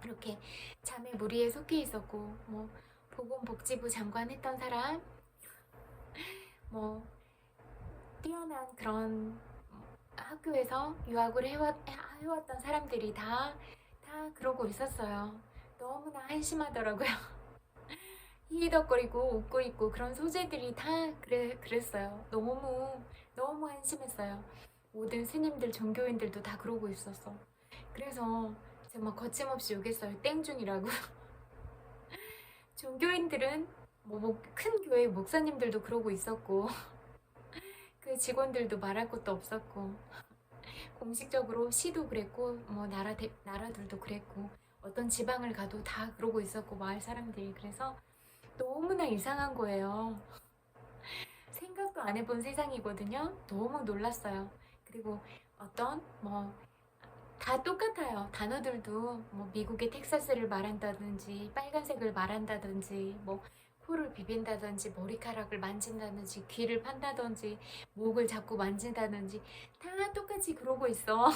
이렇게 잠의 무리에 속해 있었고, 뭐 보건복지부 장관 했던 사람, 뭐 뛰어난 그런 학교에서 유학을 해왔던 사람들이 다 그러고 있었어요. 너무나 한심하더라고요. 히히덕거리고 웃고 있고 그런 소재들이 다 그랬어요. 너무 한심했어요. 모든 스님들, 종교인들도 다 그러고 있었어. 그래서 제가 막 거침없이 욕했어요. 땡중이라고. 종교인들은 큰 교회 목사님들도 그러고 있었고 그 직원들도 말할 것도 없었고 공식적으로 시도 그랬고 뭐 나라들도 그랬고 어떤 지방을 가도 다 그러고 있었고 마을 사람들이. 그래서 너무나 이상한 거예요. 생각도 안 해본 세상이거든요. 너무 놀랐어요. 그리고 어떤 다 똑같아요. 단어들도 뭐 미국의 텍사스를 말한다든지 빨간색을 말한다든지 뭐 코를 비빈다든지 머리카락을 만진다든지 귀를 판다든지 목을 자꾸 만진다든지 다 똑같이 그러고 있어.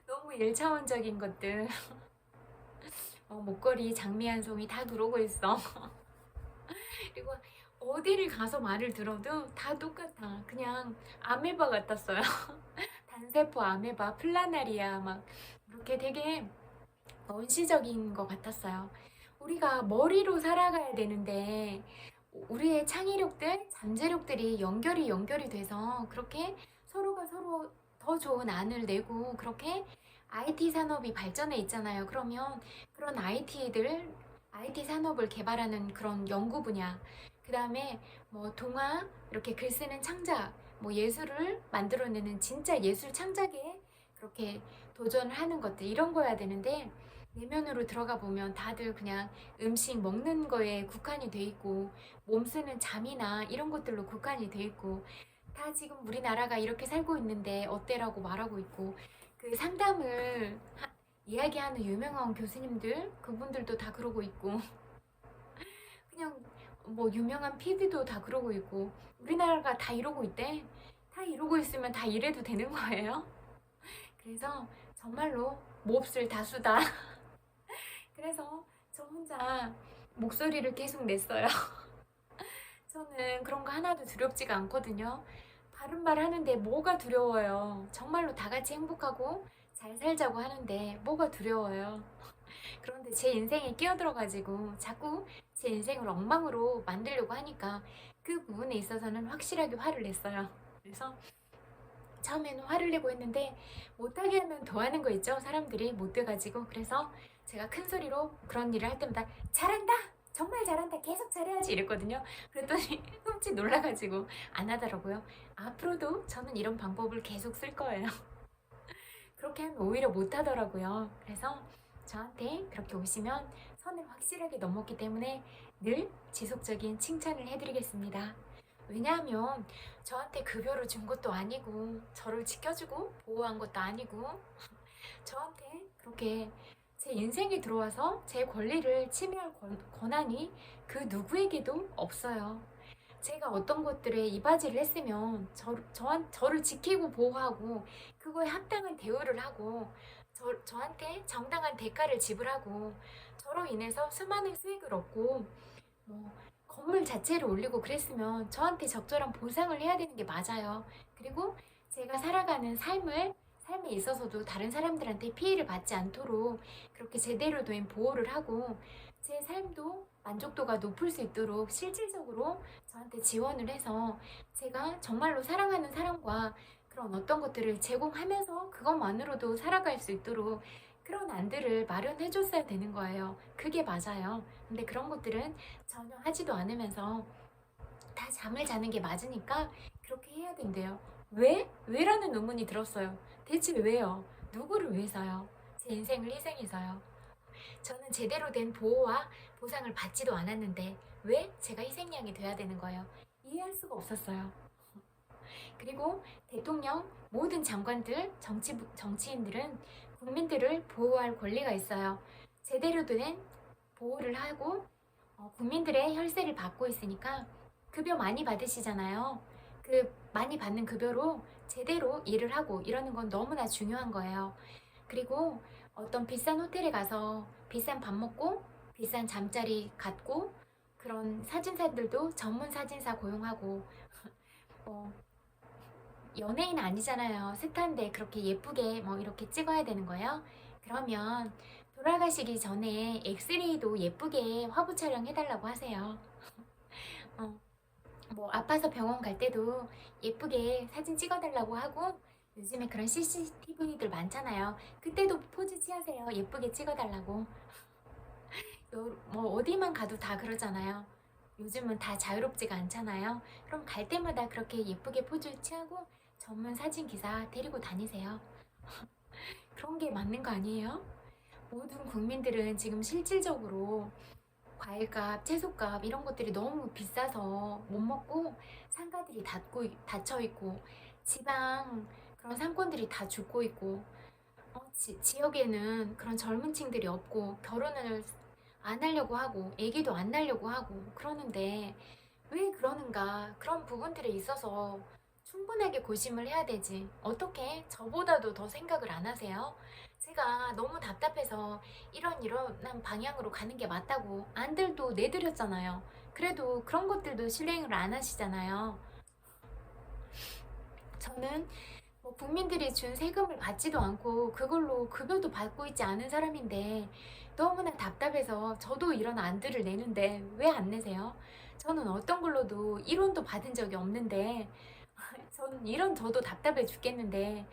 너무 일차원적인 것들. 목걸이 장미 한 송이 다 그러고 있어. 그리고 어디를 가서 말을 들어도 다 똑같아. 그냥 아메바 같았어요. 단세포 아메바, 플라나리아 막 이렇게 되게 원시적인 것 같았어요. 우리가 머리로 살아가야 되는데 우리의 창의력들, 잠재력들이 연결이 돼서 그렇게 서로가 서로 더 좋은 안을 내고 그렇게 IT 산업이 발전해 있잖아요. 그러면 그런 IT 산업을 개발하는 그런 연구 분야, 그 다음에 뭐 동화, 이렇게 글 쓰는 창작, 뭐 예술을 만들어내는 진짜 예술 창작에 그렇게 도전을 하는 것들, 이런 거야 되는데 내면으로 들어가 보면 다들 그냥 음식 먹는 거에 국한이 돼 있고 몸 쓰는 잠이나 이런 것들로 국한이 돼 있고 다 지금 우리나라가 이렇게 살고 있는데 어때라고 말하고 있고 그 상담을 이야기하는 유명한 교수님들 그분들도 다 그러고 있고 그냥 뭐 유명한 PD도 다 그러고 있고 우리나라가 다 이러고 있대. 다 이러고 있으면 다 이래도 되는 거예요. 그래서 정말로 몹쓸 다수다. 그래서 저 혼자 목소리를 계속 냈어요. 저는 그런 거 하나도 두렵지가 않거든요. 바른 말 하는데 뭐가 두려워요. 정말로 다 같이 행복하고 잘 살자고 하는데 뭐가 두려워요. 그런데 제 인생에 끼어들어가지고 자꾸 제 인생을 엉망으로 만들려고 하니까 그 부분에 있어서는 확실하게 화를 냈어요. 그래서 처음에는 화를 내고 했는데 못하게 하면 더 하는 거 있죠. 사람들이 못 돼가지고. 그래서 제가 큰 소리로 그런 일을 할 때마다 잘한다! 정말 잘한다! 계속 잘해야지! 이랬거든요. 그랬더니 흠칫 놀라가지고 안 하더라고요. 앞으로도 저는 이런 방법을 계속 쓸 거예요. 그렇게 하면 오히려 못 하더라고요. 그래서 저한테 그렇게 오시면 선을 확실하게 넘었기 때문에 늘 지속적인 칭찬을 해드리겠습니다. 왜냐하면 저한테 급여를 준 것도 아니고 저를 지켜주고 보호한 것도 아니고 저한테 그렇게 제 인생에 들어와서 제 권리를 침해할 권한이 그 누구에게도 없어요. 제가 어떤 것들에 이바지를 했으면 저를 지키고 보호하고 그거에 합당한 대우를 하고 저한테 정당한 대가를 지불하고 저로 인해서 수많은 수익을 얻고 뭐 건물 자체를 올리고 그랬으면 저한테 적절한 보상을 해야 되는 게 맞아요. 그리고 제가 살아가는 삶에 있어서도 다른 사람들한테 피해를 받지 않도록 그렇게 제대로 된 보호를 하고 제 삶도 만족도가 높을 수 있도록 실질적으로 저한테 지원을 해서 제가 정말로 사랑하는 사람과 그런 어떤 것들을 제공하면서 그것만으로도 살아갈 수 있도록 그런 안들을 마련해 줬어야 되는 거예요. 그게 맞아요. 근데 그런 것들은 전혀 하지도 않으면서 다 잠을 자는 게 맞으니까 그렇게 해야 된대요. 왜? 왜라는 의문이 들었어요. 대체 왜요? 누구를 위해서요? 제 인생을 희생해서요. 저는 제대로 된 보호와 보상을 받지도 않았는데 왜 제가 희생양이 돼야 되는 거예요? 이해할 수가 없었어요. 그리고 대통령, 모든 장관들, 정치인들은 국민들을 보호할 권리가 있어요. 제대로 된 보호를 하고 국민들의 혈세를 받고 있으니까 급여 많이 받으시잖아요. 그 많이 받는 급여로 제대로 일을 하고 이러는 건 너무나 중요한 거예요. 그리고 어떤 비싼 호텔에 가서 비싼 밥 먹고 비싼 잠자리 갖고 그런 사진사들도 전문 사진사 고용하고 뭐 연예인 아니잖아요. 스타인데 그렇게 예쁘게 뭐 이렇게 찍어야 되는 거예요. 그러면 돌아가시기 전에 엑스레이도 예쁘게 화보 촬영해달라고 하세요. 어, 뭐 아파서 병원 갈 때도 예쁘게 사진 찍어달라고 하고 요즘에 그런 CCTV들 많잖아요. 그때도 포즈 취하세요. 예쁘게 찍어달라고. 뭐 어디만 가도 다 그러잖아요. 요즘은 다 자유롭지가 않잖아요. 그럼 갈 때마다 그렇게 예쁘게 포즈 취하고 전문 사진 기사 데리고 다니세요. 그런 게 맞는 거 아니에요? 모든 국민들은 지금 실질적으로 과일값, 채소값 이런 것들이 너무 비싸서 못 먹고 상가들이 닫혀 있고 지방 그런 상권들이 다 죽고 있고 지역에는 그런 젊은 층들이 없고 결혼을 안 하려고 하고 애기도 안 낳으려고 하고 그러는데 왜 그러는가 그런 부분들에 있어서 충분하게 고심을 해야 되지. 어떻게 저보다도 더 생각을 안 하세요? 제가 너무 답답해서 이런 방향으로 가는 게 맞다고 안들도 내드렸잖아요. 그래도 그런 것들도 실행을 안 하시잖아요. 저는 뭐 국민들이 준 세금을 받지도 않고 그걸로 급여도 받고 있지 않은 사람인데 너무나 답답해서 저도 이런 안들을 내는데 왜 안 내세요? 저는 어떤 걸로도 1원도 받은 적이 없는데 저는 이런 저도 답답해 죽겠는데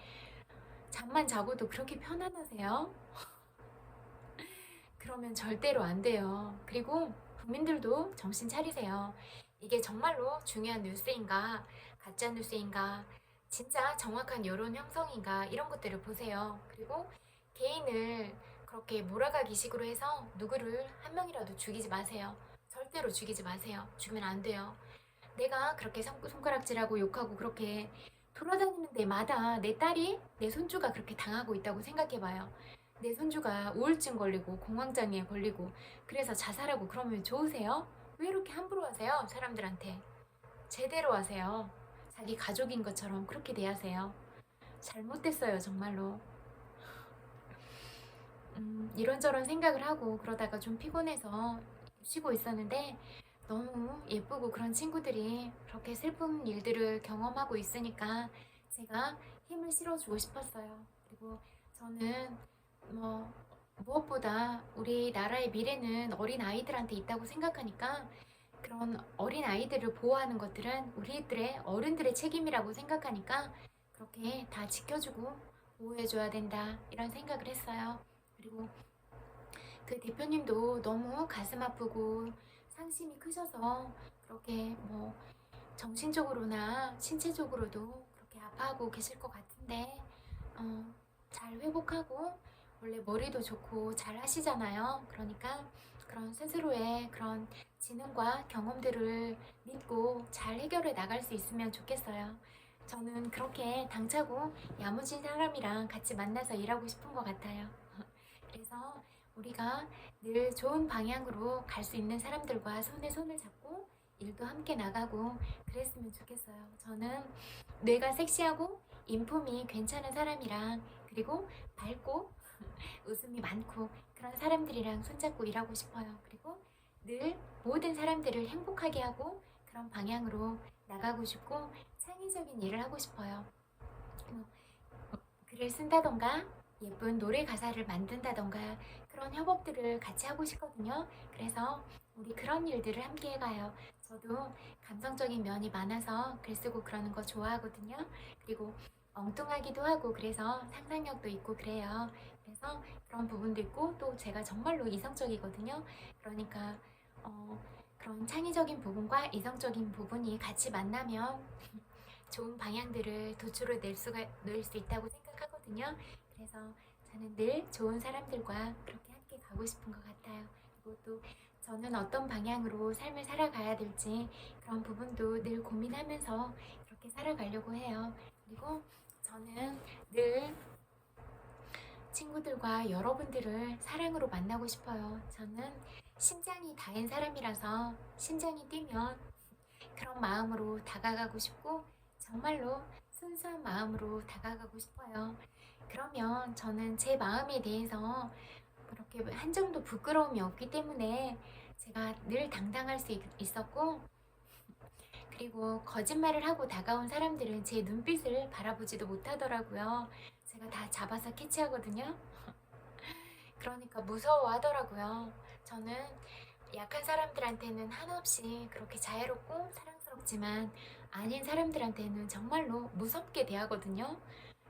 잠만 자고도 그렇게 편안하세요? 그러면 절대로 안 돼요. 그리고 국민들도 정신 차리세요. 이게 정말로 중요한 뉴스인가, 가짜 뉴스인가, 진짜 정확한 여론 형성인가 이런 것들을 보세요. 그리고 개인을 그렇게 몰아가기 식으로 해서 누구를 한 명이라도 죽이지 마세요. 절대로 죽이지 마세요. 죽으면 안 돼요. 내가 그렇게 손가락질하고 욕하고 그렇게 돌아다니는 데마다 내 딸이, 내 손주가 그렇게 당하고 있다고 생각해봐요. 내 손주가 우울증 걸리고 공황장애 걸리고 그래서 자살하고 그러면 좋으세요? 왜 이렇게 함부로 하세요? 사람들한테. 제대로 하세요. 자기 가족인 것처럼 그렇게 대하세요. 잘못됐어요, 정말로. 이런저런 생각을 하고 그러다가 좀 피곤해서 쉬고 있었는데 너무 예쁘고 그런 친구들이 그렇게 슬픈 일들을 경험하고 있으니까 제가 힘을 실어주고 싶었어요. 그리고 저는 뭐 무엇보다 우리나라의 미래는 어린 아이들한테 있다고 생각하니까 그런 어린 아이들을 보호하는 것들은 우리들의 어른들의 책임이라고 생각하니까 그렇게 다 지켜주고 보호해줘야 된다 이런 생각을 했어요. 그리고 그 대표님도 너무 가슴 아프고 상심이 크셔서 그렇게 뭐 정신적으로나 신체적으로도 그렇게 아파하고 계실 것 같은데 잘 회복하고 원래 머리도 좋고 잘 하시잖아요. 그러니까 그런 스스로의 그런 지능과 경험들을 믿고 잘 해결해 나갈 수 있으면 좋겠어요. 저는 그렇게 당차고 야무진 사람이랑 같이 만나서 일하고 싶은 것 같아요. 그래서 우리가 늘 좋은 방향으로 갈 수 있는 사람들과 손에 손을 잡고 일도 함께 나가고 그랬으면 좋겠어요. 저는 뇌가 섹시하고 인품이 괜찮은 사람이랑 그리고 밝고 웃음이 많고 그런 사람들이랑 손잡고 일하고 싶어요. 그리고 늘 모든 사람들을 행복하게 하고 그런 방향으로 나가고 싶고 창의적인 일을 하고 싶어요. 글을 쓴다던가 예쁜 노래 가사를 만든다던가 그런 협업들을 같이 하고 싶거든요. 그래서 우리 그런 일들을 함께 해가요. 저도 감성적인 면이 많아서 글 쓰고 그러는 거 좋아하거든요. 그리고 엉뚱하기도 하고 그래서 상상력도 있고 그래요. 그래서 그런 부분도 있고 또 제가 정말로 이성적이거든요. 그러니까 그런 창의적인 부분과 이성적인 부분이 같이 만나면 좋은 방향들을 도출을 낼 수 있다고 생각하거든요. 그래서 저는 늘 좋은 사람들과 그렇게 함께 가고 싶은 것 같아요. 그리고 또 저는 어떤 방향으로 삶을 살아가야 될지 그런 부분도 늘 고민하면서 그렇게 그렇게 살아가려고 해요. 그리고 저는 늘 친구들과 여러분들을 사랑으로 만나고 싶어요. 저는 심장이 다인 사람이라서 심장이 뛰면 그런 마음으로 다가가고 싶고 정말로 순수한 마음으로 다가가고 싶어요. 그러면 저는 제 마음에 대해서 그렇게 한 점도 부끄러움이 없기 때문에 제가 늘 당당할 수 있었고, 그리고 거짓말을 하고 다가온 사람들은 제 눈빛을 바라보지도 못하더라고요. 제가 다 잡아서 캐치하거든요. 그러니까 무서워하더라고요. 저는 약한 사람들한테는 한없이 그렇게 자애롭고 사랑스럽지만 아닌 사람들한테는 정말로 무섭게 대하거든요.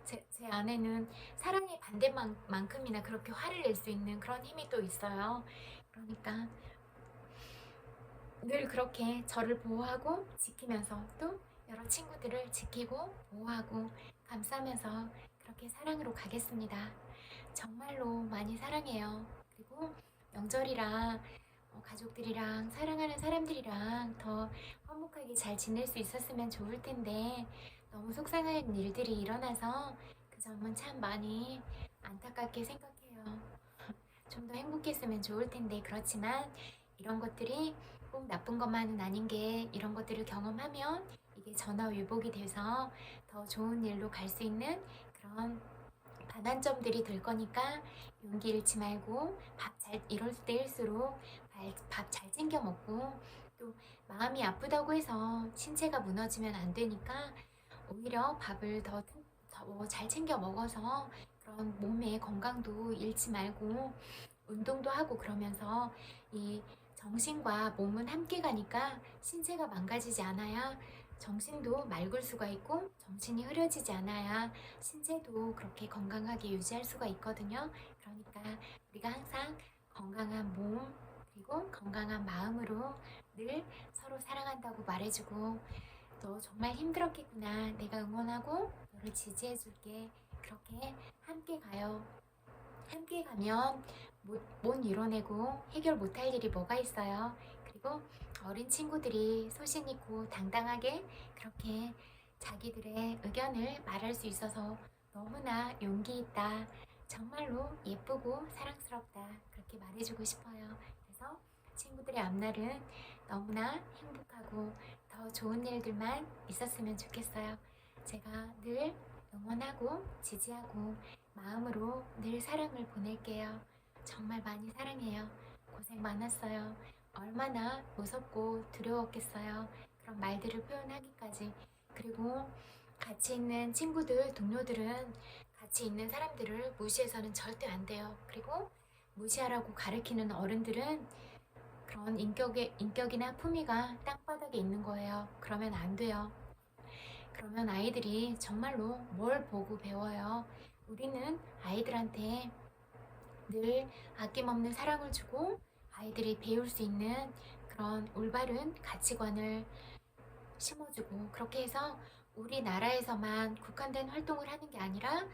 제 안에는 사랑의 반대만큼이나 그렇게 화를 낼 수 있는 그런 힘이 또 있어요. 그러니까 늘 그렇게 저를 보호하고 지키면서 또 여러 친구들을 지키고 보호하고 감싸면서 그렇게 사랑으로 가겠습니다. 정말로 많이 사랑해요. 그리고 명절이라 가족들이랑 사랑하는 사람들이랑 더 화목하게 잘 지낼 수 있었으면 좋을 텐데 너무 속상한 일들이 일어나서 그 점은 참 많이 안타깝게 생각해요. 좀 더 행복했으면 좋을 텐데 그렇지만 이런 것들이 꼭 나쁜 것만은 아닌 게 이런 것들을 경험하면 이게 전화위복이 돼서 더 좋은 일로 갈 수 있는 그런 반환점들이 될 거니까 용기 잃지 말고 밥 잘 이럴 때일수록 밥 잘 챙겨 먹고 또 마음이 아프다고 해서 신체가 무너지면 안 되니까 오히려 밥을 더 잘 챙겨 먹어서 그런 몸의 건강도 잃지 말고 운동도 하고 그러면서 이 정신과 몸은 함께 가니까 신체가 망가지지 않아야 정신도 맑을 수가 있고 정신이 흐려지지 않아야 신체도 그렇게 건강하게 유지할 수가 있거든요. 그러니까 우리가 항상 건강한 몸 그리고 건강한 마음으로 늘 서로 사랑한다고 말해주고 너 정말 힘들었겠구나. 내가 응원하고 너를 지지해줄게. 그렇게 함께 가요. 함께 가면 못 이뤄내고 해결 못할 일이 뭐가 있어요. 그리고 어린 친구들이 소신 있고 당당하게 그렇게 자기들의 의견을 말할 수 있어서 너무나 용기 있다. 정말로 예쁘고 사랑스럽다. 그렇게 말해주고 싶어요. 그래서 친구들의 앞날은 너무나 행복하고 더 좋은 일들만 있었으면 좋겠어요. 제가 늘 응원하고 지지하고 마음으로 늘 사랑을 보낼게요. 정말 많이 사랑해요. 고생 많았어요. 얼마나 무섭고 두려웠겠어요. 그런 말들을 표현하기까지. 그리고 같이 있는 친구들, 동료들은 같이 있는 사람들을 무시해서는 절대 안 돼요. 그리고 무시하라고 가르치는 어른들은 그런 인격이나 품위가 땅바닥에 있는 거예요. 그러면 안 돼요. 그러면 아이들이 정말로 뭘 보고 배워요. 우리는 아이들한테 늘 아낌없는 사랑을 주고 아이들이 배울 수 있는 그런 올바른 가치관을 심어주고 그렇게 해서 우리나라에서만 국한된 활동을 하는 게 아니라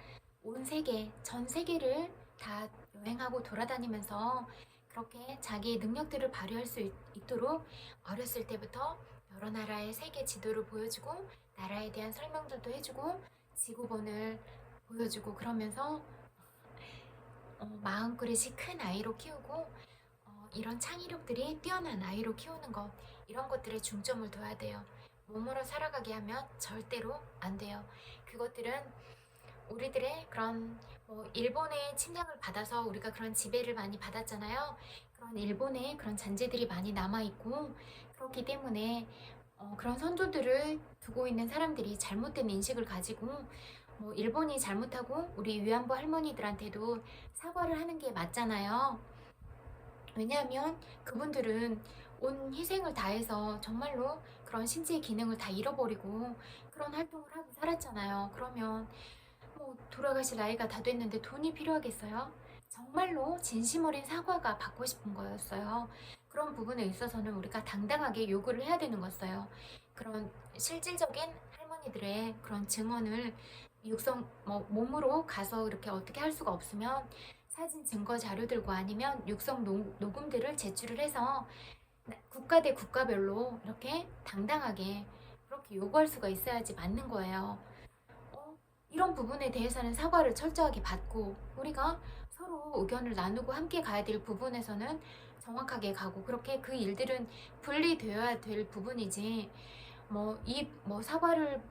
온 세계, 전 세계를 다 여행하고 돌아다니면서 그렇게 자기의 능력들을 발휘할 수 있도록 어렸을 때부터 여러 나라의 세계 지도를 보여주고 나라에 대한 설명들도 해주고 지구본을 보여주고 그러면서 마음그릇이 큰 아이로 키우고 이런 창의력들이 뛰어난 아이로 키우는 것 이런 것들에 중점을 둬야 돼요. 몸으로 살아가게 하면 절대로 안 돼요. 그것들은 우리들의 그런 일본의 침략을 받아서 우리가 그런 지배를 많이 받았잖아요. 그런 일본의 그런 잔재들이 많이 남아있고 그렇기 때문에 그런 선조들을 두고 있는 사람들이 잘못된 인식을 가지고 일본이 잘못하고 우리 위안부 할머니들한테도 사과를 하는 게 맞잖아요. 왜냐하면 그분들은 온 희생을 다해서 정말로 그런 신체의 기능을 다 잃어버리고 그런 활동을 하고 살았잖아요. 그러면 돌아가실 나이가 다 됐는데 돈이 필요하겠어요? 정말로 진심 어린 사과가 받고 싶은 거였어요. 그런 부분에 있어서는 우리가 당당하게 요구를 해야 되는 거였어요. 그런 실질적인 할머니들의 그런 증언을 몸으로 가서 이렇게 어떻게 할 수가 없으면 사진 증거 자료들과 아니면 육성 녹음들을 제출을 해서 국가 대 국가별로 이렇게 당당하게 그렇게 요구할 수가 있어야지 맞는 거예요. 어, 이런 부분에 대해서는 사과를 철저하게 받고 우리가 서로 의견을 나누고 함께 가야 될 부분에서는 정확하게 가고 그렇게 그 일들은 분리되어야 될 부분이지 뭐 사과를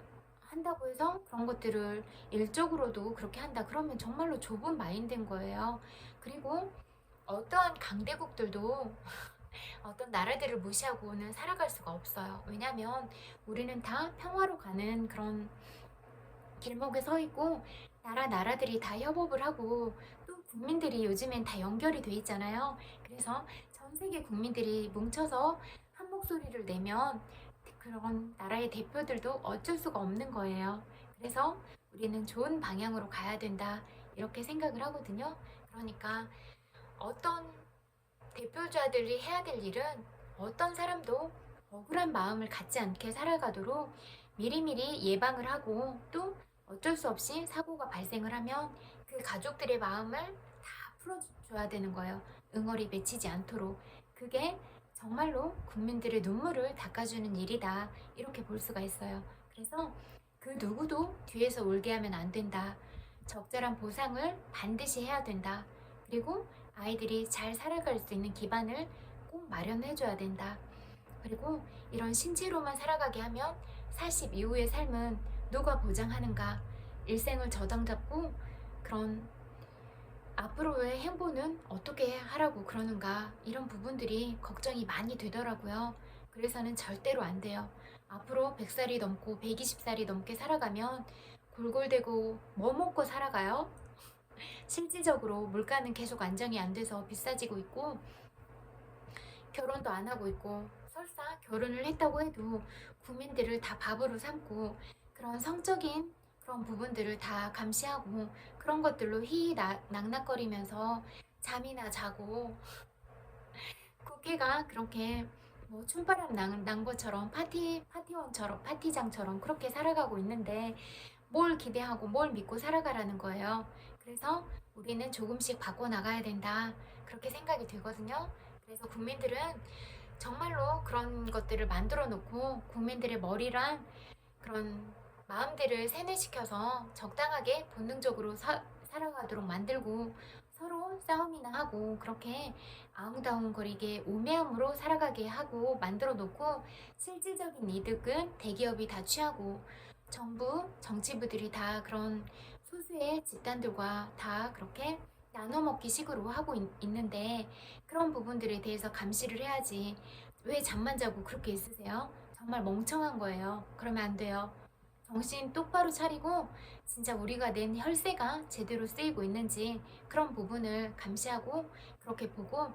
한다고 해서 그런 것들을 일적으로도 그렇게 한다 그러면 정말로 좁은 마인드인 거예요. 그리고 어떠한 강대국들도 어떤 나라들을 무시하고는 살아갈 수가 없어요. 왜냐면 우리는 다 평화로 가는 그런 길목에 서 있고 나라들이 다 협업을 하고 또 국민들이 요즘엔 다 연결이 돼 있잖아요. 그래서 전 세계 국민들이 뭉쳐서 한 목소리를 내면 그런 나라의 대표들도 어쩔 수가 없는 거예요. 그래서 우리는 좋은 방향으로 가야 된다 이렇게 생각을 하거든요. 그러니까 어떤 대표자들이 해야 될 일은 어떤 사람도 억울한 마음을 갖지 않게 살아가도록 미리미리 예방을 하고 또 어쩔 수 없이 사고가 발생을 하면 그 가족들의 마음을 다 풀어줘야 되는 거예요. 응어리 맺히지 않도록. 그게 정말로 국민들의 눈물을 닦아주는 일이다. 이렇게 볼 수가 있어요. 그래서 그 누구도 뒤에서 울게 하면 안 된다. 적절한 보상을 반드시 해야 된다. 그리고 아이들이 잘 살아갈 수 있는 기반을 꼭 마련해줘야 된다. 그리고 이런 신체로만 살아가게 하면 40 이후의 삶은 누가 보장하는가? 일생을 저당 잡고 그런 앞으로의 행보는 어떻게 하라고 그러는가? 이런 부분들이 걱정이 많이 되더라고요. 그래서는 절대로 안 돼요. 앞으로 100살이 넘고 120살이 넘게 살아가면 골골대고 뭐 먹고 살아가요? 실질적으로 물가는 계속 안정이 안 돼서 비싸지고 있고 결혼도 안 하고 있고 설사 결혼을 했다고 해도 국민들을 다 밥으로 삼고 그런 성적인 그런 부분들을 다 감시하고 그런 것들로 낙낙거리면서 잠이나 자고 국회가 그렇게 뭐 춤바람 난 것처럼 파티원처럼 파티장처럼 그렇게 살아가고 있는데 뭘 기대하고 뭘 믿고 살아가라는 거예요. 그래서 우리는 조금씩 바꿔나가야 된다. 그렇게 생각이 들거든요. 그래서 국민들은 정말로 그런 것들을 만들어 놓고 국민들의 머리랑 그런 마음들을 세뇌시켜서 적당하게 본능적으로 살아가도록 만들고 서로 싸움이나 하고 그렇게 아웅다웅거리게 우매함으로 살아가게 하고 만들어 놓고 실질적인 이득은 대기업이 다 취하고 정부, 정치부들이 다 그런 소수의 집단들과 다 그렇게 나눠 먹기 식으로 하고 있는데 그런 부분들에 대해서 감시를 해야지. 왜 잠만 자고 그렇게 있으세요? 정말 멍청한 거예요. 그러면 안 돼요. 정신 똑바로 차리고 진짜 우리가 낸 혈세가 제대로 쓰이고 있는지 그런 부분을 감시하고 그렇게 보고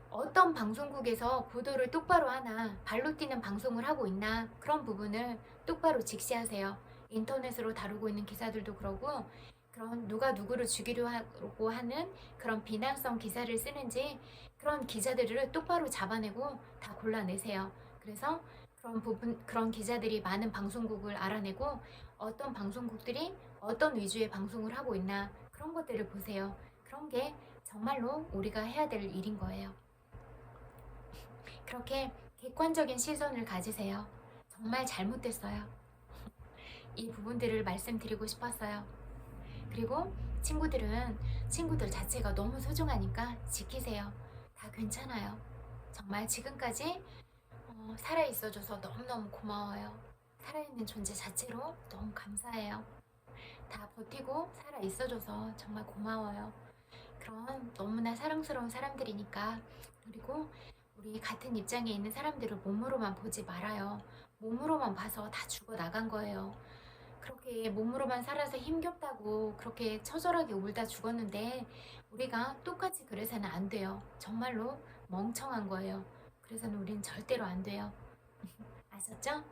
어떤 방송국에서 보도를 똑바로 하나 발로 뛰는 방송을 하고 있나 그런 부분을 똑바로 직시하세요. 인터넷으로 다루고 있는 기사들도 그러고 그런 누가 누구를 죽이려 하고 하는 그런 비난성 기사를 쓰는지 그런 기자들을 똑바로 잡아내고 다 골라내세요. 그래서 그런 기자들이 많은 방송국을 알아내고 어떤 방송국들이 어떤 위주의 방송을 하고 있나 그런 것들을 보세요. 그런 게 정말로 우리가 해야 될 일인 거예요. 그렇게 객관적인 시선을 가지세요. 정말 잘못됐어요. 이 부분들을 말씀드리고 싶었어요. 그리고 친구들 자체가 너무 소중하니까 지키세요. 다 괜찮아요. 정말 지금까지 살아있어줘서 너무너무 고마워요. 살아있는 존재 자체로 너무 감사해요. 다 버티고 살아있어줘서 정말 고마워요. 그런 너무나 사랑스러운 사람들이니까 그리고 우리 같은 입장에 있는 사람들을 몸으로만 보지 말아요. 몸으로만 봐서 다 죽어 나간 거예요. 그렇게 몸으로만 살아서 힘겹다고 그렇게 처절하게 울다 죽었는데 우리가 똑같이 그래서는 안 돼요. 정말로 멍청한 거예요. 그래서는 우린 절대로 안 돼요. 아셨죠?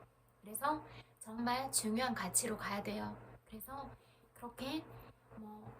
그래서 정말 중요한 가치로 가야 돼요. 그래서 그렇게 뭐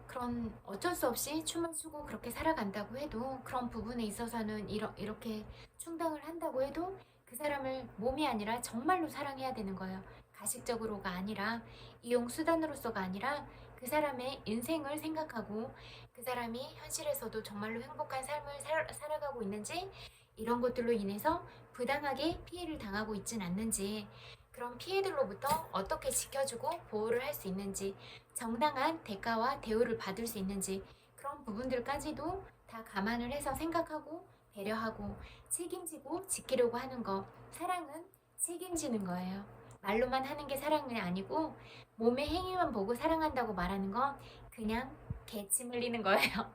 그런 어쩔 수 없이 춤을 추고 그렇게 살아간다고 해도 그런 부분에 있어서는 이렇게 충당을 한다고 해도 그 사람을 몸이 아니라 정말로 사랑해야 되는 거예요. 가식적으로가 아니라 이용 수단으로서가 아니라 그 사람의 인생을 생각하고 그 사람이 현실에서도 정말로 행복한 삶을 살아가고 있는지 이런 것들로 인해서 부당하게 피해를 당하고 있진 않는지 그런 피해들로부터 어떻게 지켜주고 보호를 할 수 있는지, 정당한 대가와 대우를 받을 수 있는지, 그런 부분들까지도 다 감안을 해서 생각하고 배려하고 책임지고 지키려고 하는 거. 사랑은 책임지는 거예요. 말로만 하는 게 사랑이 아니고 몸의 행위만 보고 사랑한다고 말하는 건 그냥 개침 흘리는 거예요.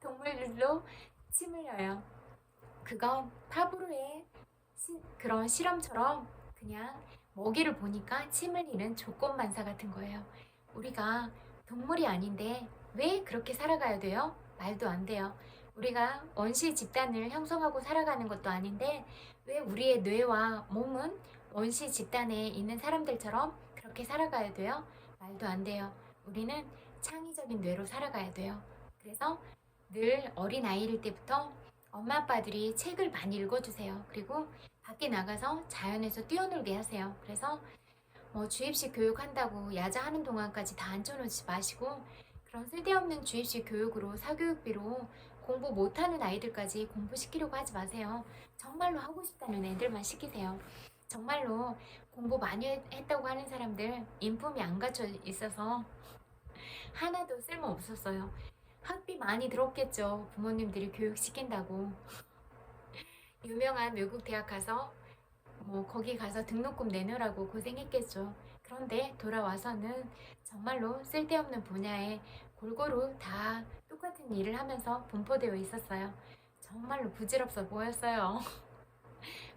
동물들도 침 흘려요. 그건 파브로의 그런 실험처럼 그냥 먹이를 보니까 침 흘리는 조건반사 같은 거예요. 우리가 동물이 아닌데 왜 그렇게 살아가야 돼요? 말도 안 돼요. 우리가 원시 집단을 형성하고 살아가는 것도 아닌데 왜 우리의 뇌와 몸은 원시 집단에 있는 사람들처럼 그렇게 살아가야 돼요? 말도 안 돼요. 우리는 창의적인 뇌로 살아가야 돼요. 그래서 늘 어린 아이일 때부터 엄마 아빠들이 책을 많이 읽어주세요. 그리고 밖에 나가서 자연에서 뛰어놀게 하세요. 그래서 뭐 주입식 교육한다고 야자하는 동안까지 다 앉혀놓지 마시고 그런 쓸데없는 주입식 교육으로 사교육비로 공부 못하는 아이들까지 공부시키려고 하지 마세요. 정말로 하고 싶다는 애들만 시키세요. 정말로 공부 많이 했다고 하는 사람들 인품이 안 갖춰 있어서 하나도 쓸모 없었어요. 학비 많이 들었겠죠. 부모님들이 교육시킨다고. 유명한 외국 대학 가서 뭐 거기 가서 등록금 내느라고 고생했겠죠. 그런데 돌아와서는 정말로 쓸데없는 분야에 골고루 다 똑같은 일을 하면서 분포되어 있었어요. 정말로 부질없어 보였어요.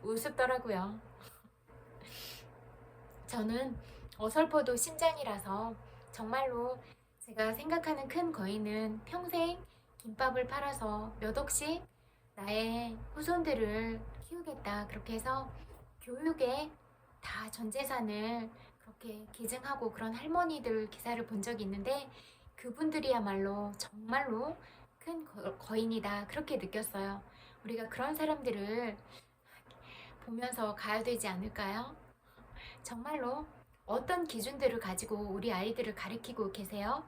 우습더라고요. 저는 어설퍼도 심장이라서 정말로 제가 생각하는 큰 거인은 평생 김밥을 팔아서 몇 억씩 나의 후손들을 키우겠다. 그렇게 해서 교육에 다 전 재산을 그렇게 기증하고 그런 할머니들 기사를 본 적이 있는데 그분들이야말로 정말로 큰 거인이다. 그렇게 느꼈어요. 우리가 그런 사람들을 보면서 가야 되지 않을까요? 정말로 어떤 기준들을 가지고 우리 아이들을 가르치고 계세요?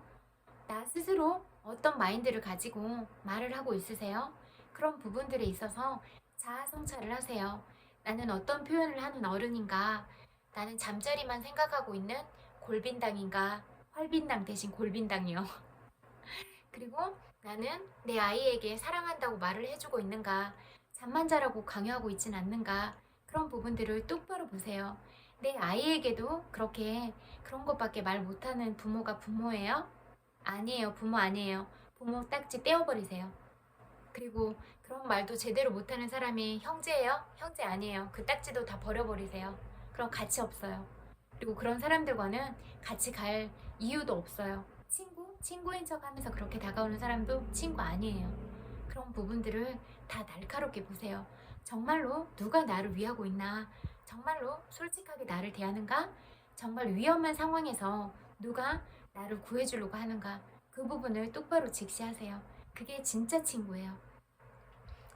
나 스스로 어떤 마인드를 가지고 말을 하고 있으세요? 그런 부분들에 있어서 자아 성찰을 하세요. 나는 어떤 표현을 하는 어른인가? 나는 잠자리만 생각하고 있는 골빈당인가? 활빈당 대신 골빈당이요. 그리고 나는 내 아이에게 사랑한다고 말을 해주고 있는가? 잠만 자라고 강요하고 있진 않는가? 그런 부분들을 똑바로 보세요. 내 아이에게도 그렇게 그런 것밖에 말 못하는 부모가 부모예요? 아니에요. 부모 아니에요. 부모 딱지 떼어버리세요. 그리고 그런 말도 제대로 못하는 사람이 형제예요? 형제 아니에요. 그 딱지도 다 버려버리세요. 그럼 가치 없어요. 그리고 그런 사람들과는 같이 갈 이유도 없어요. 친구인 척 하면서 그렇게 다가오는 사람도 친구 아니에요. 그런 부분들을 다 날카롭게 보세요. 정말로 누가 나를 위하고 있나? 정말로 솔직하게 나를 대하는가? 정말 위험한 상황에서 누가 나를 구해주려고 하는가? 그 부분을 똑바로 직시하세요. 그게 진짜 친구예요.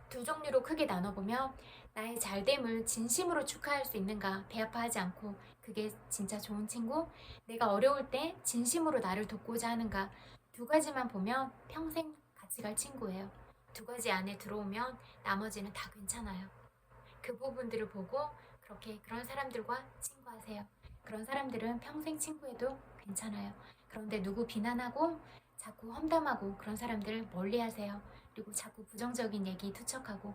두 종류로 크게 나눠보면 나의 잘됨을 진심으로 축하할 수 있는가, 배 아파하지 않고, 그게 진짜 좋은 친구. 내가 어려울 때 진심으로 나를 돕고자 하는가, 두 가지만 보면 평생 같이 갈 친구예요. 두 가지 안에 들어오면 나머지는 다 괜찮아요. 그 부분들을 보고 그렇게 그런 사람들과 친구하세요. 그런 사람들은 평생 친구해도 괜찮아요. 그런데 누구 비난하고 자꾸 험담하고 그런 사람들 멀리하세요. 그리고 자꾸 부정적인 얘기 투척하고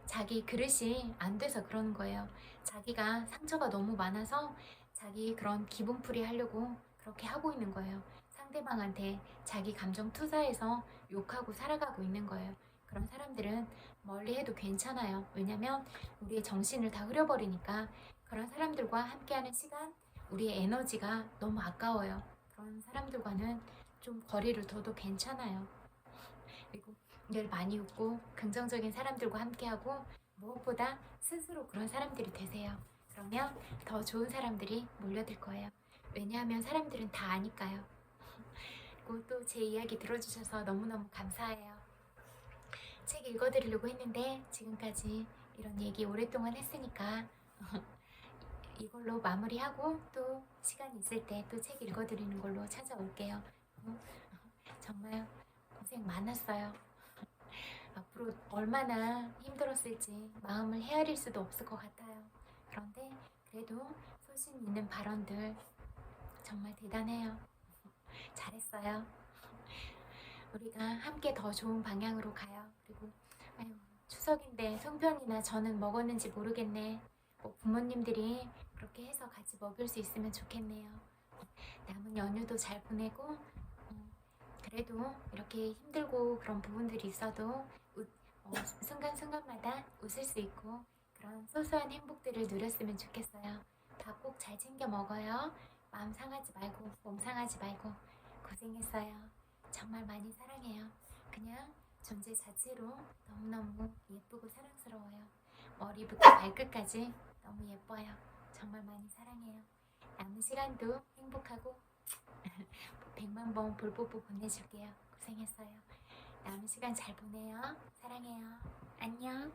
자기 그릇이 안 돼서 그러는 거예요. 자기가 상처가 너무 많아서 자기 그런 기분풀이 하려고 그렇게 하고 있는 거예요. 상대방한테 자기 감정 투사해서 욕하고 살아가고 있는 거예요. 그런 사람들은 멀리 해도 괜찮아요. 왜냐면 우리의 정신을 다 흐려버리니까. 그런 사람들과 함께하는 시간, 우리의 에너지가 너무 아까워요. 그런 사람들과는 좀 거리를 둬도 괜찮아요. 그리고 늘 많이 웃고 긍정적인 사람들과 함께하고 무엇보다 스스로 그런 사람들이 되세요. 그러면 더 좋은 사람들이 몰려들 거예요. 왜냐하면 사람들은 다 아니까요. 그리고 또 제 이야기 들어주셔서 너무너무 감사해요. 책 읽어드리려고 했는데 지금까지 이런 얘기 오랫동안 했으니까 이걸로 마무리하고 또 시간 있을 때 또 책 읽어드리는 걸로 찾아올게요. 정말 고생 많았어요. 앞으로 얼마나 힘들었을지 마음을 헤아릴 수도 없을 것 같아요. 그런데 그래도 소신 있는 발언들 정말 대단해요. 잘했어요. 우리가 함께 더 좋은 방향으로 가요. 그리고 아유, 추석인데 송편이나 저는 먹었는지 모르겠네. 뭐 부모님들이 그렇게 해서 같이 먹을 수 있으면 좋겠네요. 남은 연휴도 잘 보내고 그래도 이렇게 힘들고 그런 부분들이 있어도 순간순간마다 웃을 수 있고 그런 소소한 행복들을 누렸으면 좋겠어요. 밥 꼭 잘 챙겨 먹어요. 마음 상하지 말고 몸 상하지 말고 고생했어요. 정말 많이 사랑해요. 그냥 존재 자체로 너무너무 예쁘고 사랑스러워요. 머리부터 발끝까지 너무 예뻐요. 정말 많이 사랑해요. 남은 시간도 행복하고 100만 번 볼뽀뽀 보내줄게요. 고생했어요. 남은 시간 잘 보내요. 사랑해요. 안녕.